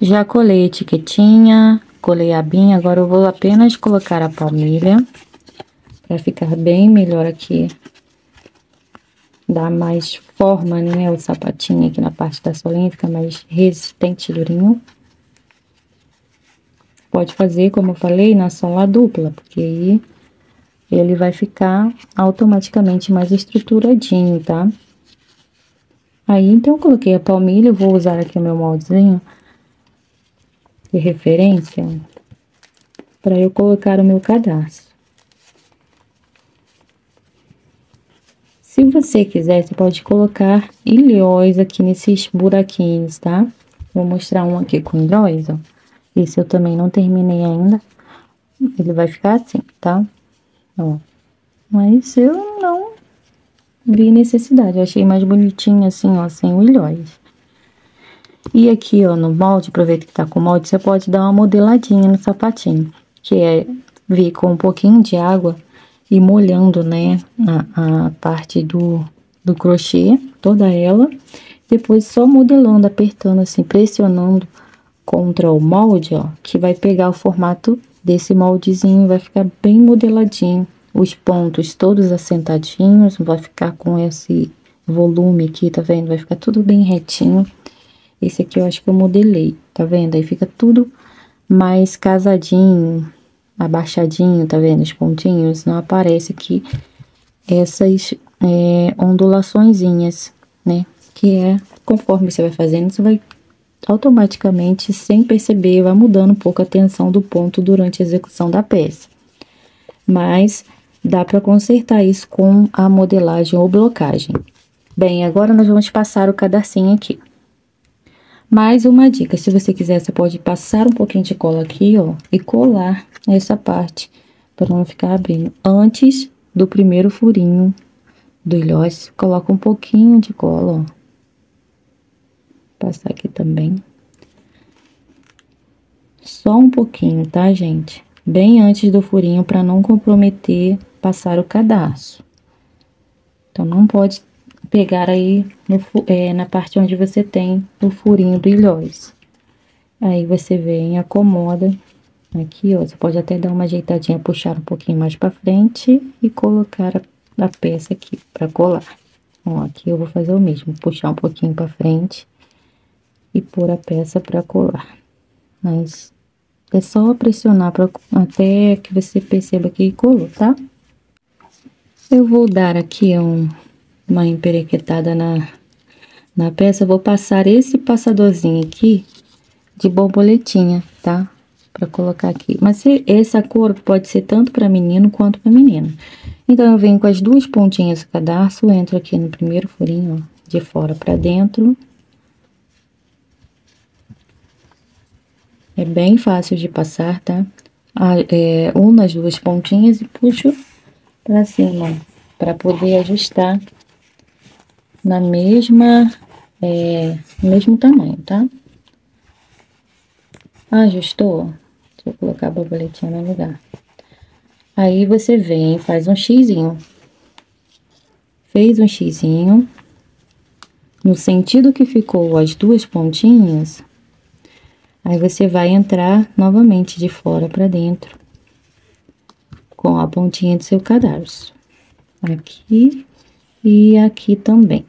Já colei a etiquetinha, colei a abinha, agora eu vou apenas colocar a palmilha para ficar bem melhor aqui. Dá mais forma, né, o sapatinho aqui na parte da solinha, fica mais resistente, durinho. Pode fazer, como eu falei, na sola dupla, porque aí ele vai ficar automaticamente mais estruturadinho, tá? Aí, então, eu coloquei a palmilha, eu vou usar aqui o meu moldezinho de referência para eu colocar o meu cadarço. Se você quiser, você pode colocar ilhóis aqui nesses buraquinhos, tá? Vou mostrar um aqui com ilhóis, ó. Esse eu também não terminei ainda. Ele vai ficar assim, tá? Ó. Mas eu não vi necessidade. Eu achei mais bonitinho assim, ó, sem o ilhóis. E aqui, ó, no molde, aproveita que tá com o molde, você pode dar uma modeladinha no sapatinho. Que é vir com um pouquinho de água e molhando, né, a parte do crochê, toda ela. Depois só modelando, apertando assim, pressionando contra o molde, ó, que vai pegar o formato desse moldezinho, vai ficar bem modeladinho. Os pontos todos assentadinhos, vai ficar com esse volume aqui, tá vendo? Vai ficar tudo bem retinho. Esse aqui eu acho que eu modelei, tá vendo? Aí fica tudo mais casadinho, abaixadinho, tá vendo? Os pontinhos, não aparece aqui essas ondulaçõezinhas, né? Que é, conforme você vai fazendo, você vai automaticamente, sem perceber, vai mudando um pouco a tensão do ponto durante a execução da peça. Mas dá para consertar isso com a modelagem ou blocagem. Bem, agora nós vamos passar o cadarcinho aqui. Mais uma dica, se você quiser, você pode passar um pouquinho de cola aqui, ó, e colar essa parte, para não ficar abrindo. Antes do primeiro furinho do ilhós, coloca um pouquinho de cola, ó. Passar aqui também. Só um pouquinho, tá, gente? Bem antes do furinho, para não comprometer passar o cadarço. Então, não pode pegar aí na parte onde você tem o furinho do ilhós. Aí, você vem, acomoda aqui, ó. Você pode até dar uma ajeitadinha, puxar um pouquinho mais pra frente e colocar a peça aqui pra colar. Ó, aqui eu vou fazer o mesmo, puxar um pouquinho pra frente e pôr a peça pra colar. Mas é só pressionar até que você perceba que colou, tá? Eu vou dar aqui uma emperequetada na peça. Eu vou passar esse passadorzinho aqui de borboletinha, tá? Pra colocar aqui. Mas essa cor pode ser tanto pra menino quanto pra menina. Então, eu venho com as duas pontinhas do cadarço, entro aqui no primeiro furinho, ó, de fora pra dentro. É bem fácil de passar, tá? Uno as duas pontinhas e puxo pra cima, pra poder ajustar na mesmo tamanho, tá? Ajustou? Deixa eu colocar a borboletinha no lugar. Aí, você vem, faz um xizinho. Fez um xizinho. No sentido que ficou as duas pontinhas, aí você vai entrar novamente de fora pra dentro, com a pontinha do seu cadarço. Aqui e aqui também.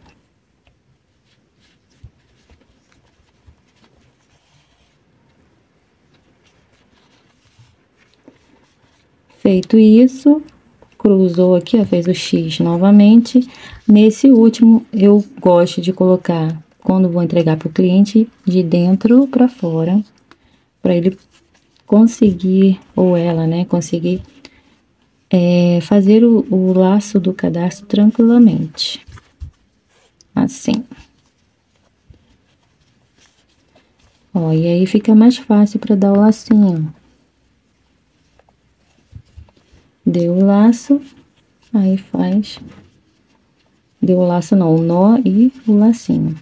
Feito isso, cruzou aqui, ó, fez o X novamente. Nesse último, eu gosto de colocar, quando vou entregar pro cliente, de dentro pra fora, pra ele conseguir, ou ela, né, conseguir fazer o laço do cadarço tranquilamente. Assim. Ó, e aí fica mais fácil pra dar o lacinho. Deu o laço, aí faz... Deu o laço não, o nó e o lacinho.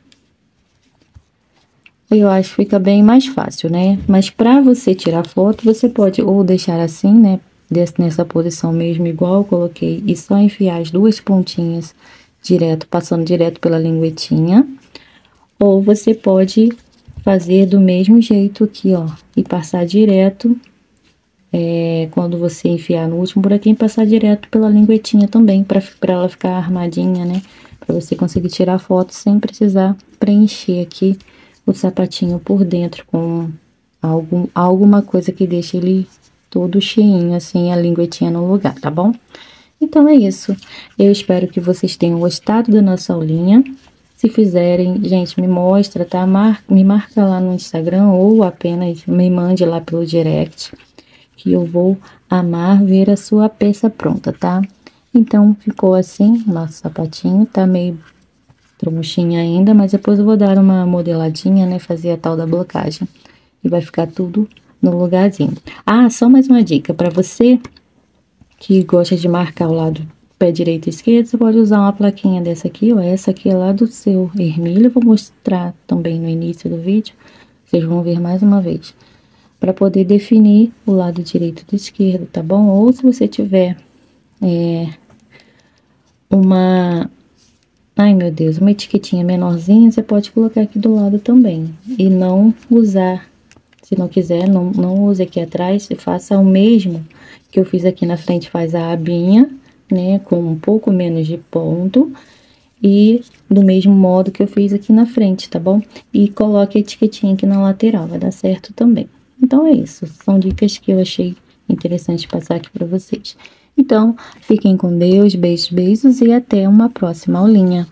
Eu acho que fica bem mais fácil, né? Mas pra você tirar foto, você pode ou deixar assim, né? Nessa posição mesmo, igual eu coloquei, e só enfiar as duas pontinhas direto, passando direto pela linguetinha. Ou você pode fazer do mesmo jeito aqui, ó, e passar direto, quando você enfiar no último buraquinho, passar direto pela linguetinha também, pra ela ficar armadinha, né? Pra você conseguir tirar foto sem precisar preencher aqui o sapatinho por dentro com alguma coisa que deixe ele todo cheinho, assim, a linguetinha no lugar, tá bom? Então é isso. Eu espero que vocês tenham gostado da nossa aulinha. Se fizerem, gente, me mostra, tá? Me marca lá no Instagram ou apenas me mande lá pelo direct, que eu vou amar ver a sua peça pronta, tá? Então, ficou assim, nosso sapatinho, tá meio tronchinho ainda, mas depois eu vou dar uma modeladinha, né? Fazer a tal da blocagem. E vai ficar tudo no lugarzinho. Ah, só mais uma dica, pra você que gosta de marcar o lado pé direito e esquerdo, você pode usar uma plaquinha dessa aqui, ó. Essa aqui é lá do seu ermilho. Eu vou mostrar também no início do vídeo. Vocês vão ver mais uma vez. Para poder definir o lado direito do esquerdo, tá bom? Ou se você tiver ai meu Deus, uma etiquetinha menorzinha, você pode colocar aqui do lado também. E não usar, se não quiser, não use aqui atrás, faça o mesmo que eu fiz aqui na frente, faz a abinha, né, com um pouco menos de ponto, e do mesmo modo que eu fiz aqui na frente, tá bom? E coloque a etiquetinha aqui na lateral, vai dar certo também. Então, é isso, são dicas que eu achei interessante passar aqui para vocês. Então, fiquem com Deus, beijos, beijos e até uma próxima aulinha.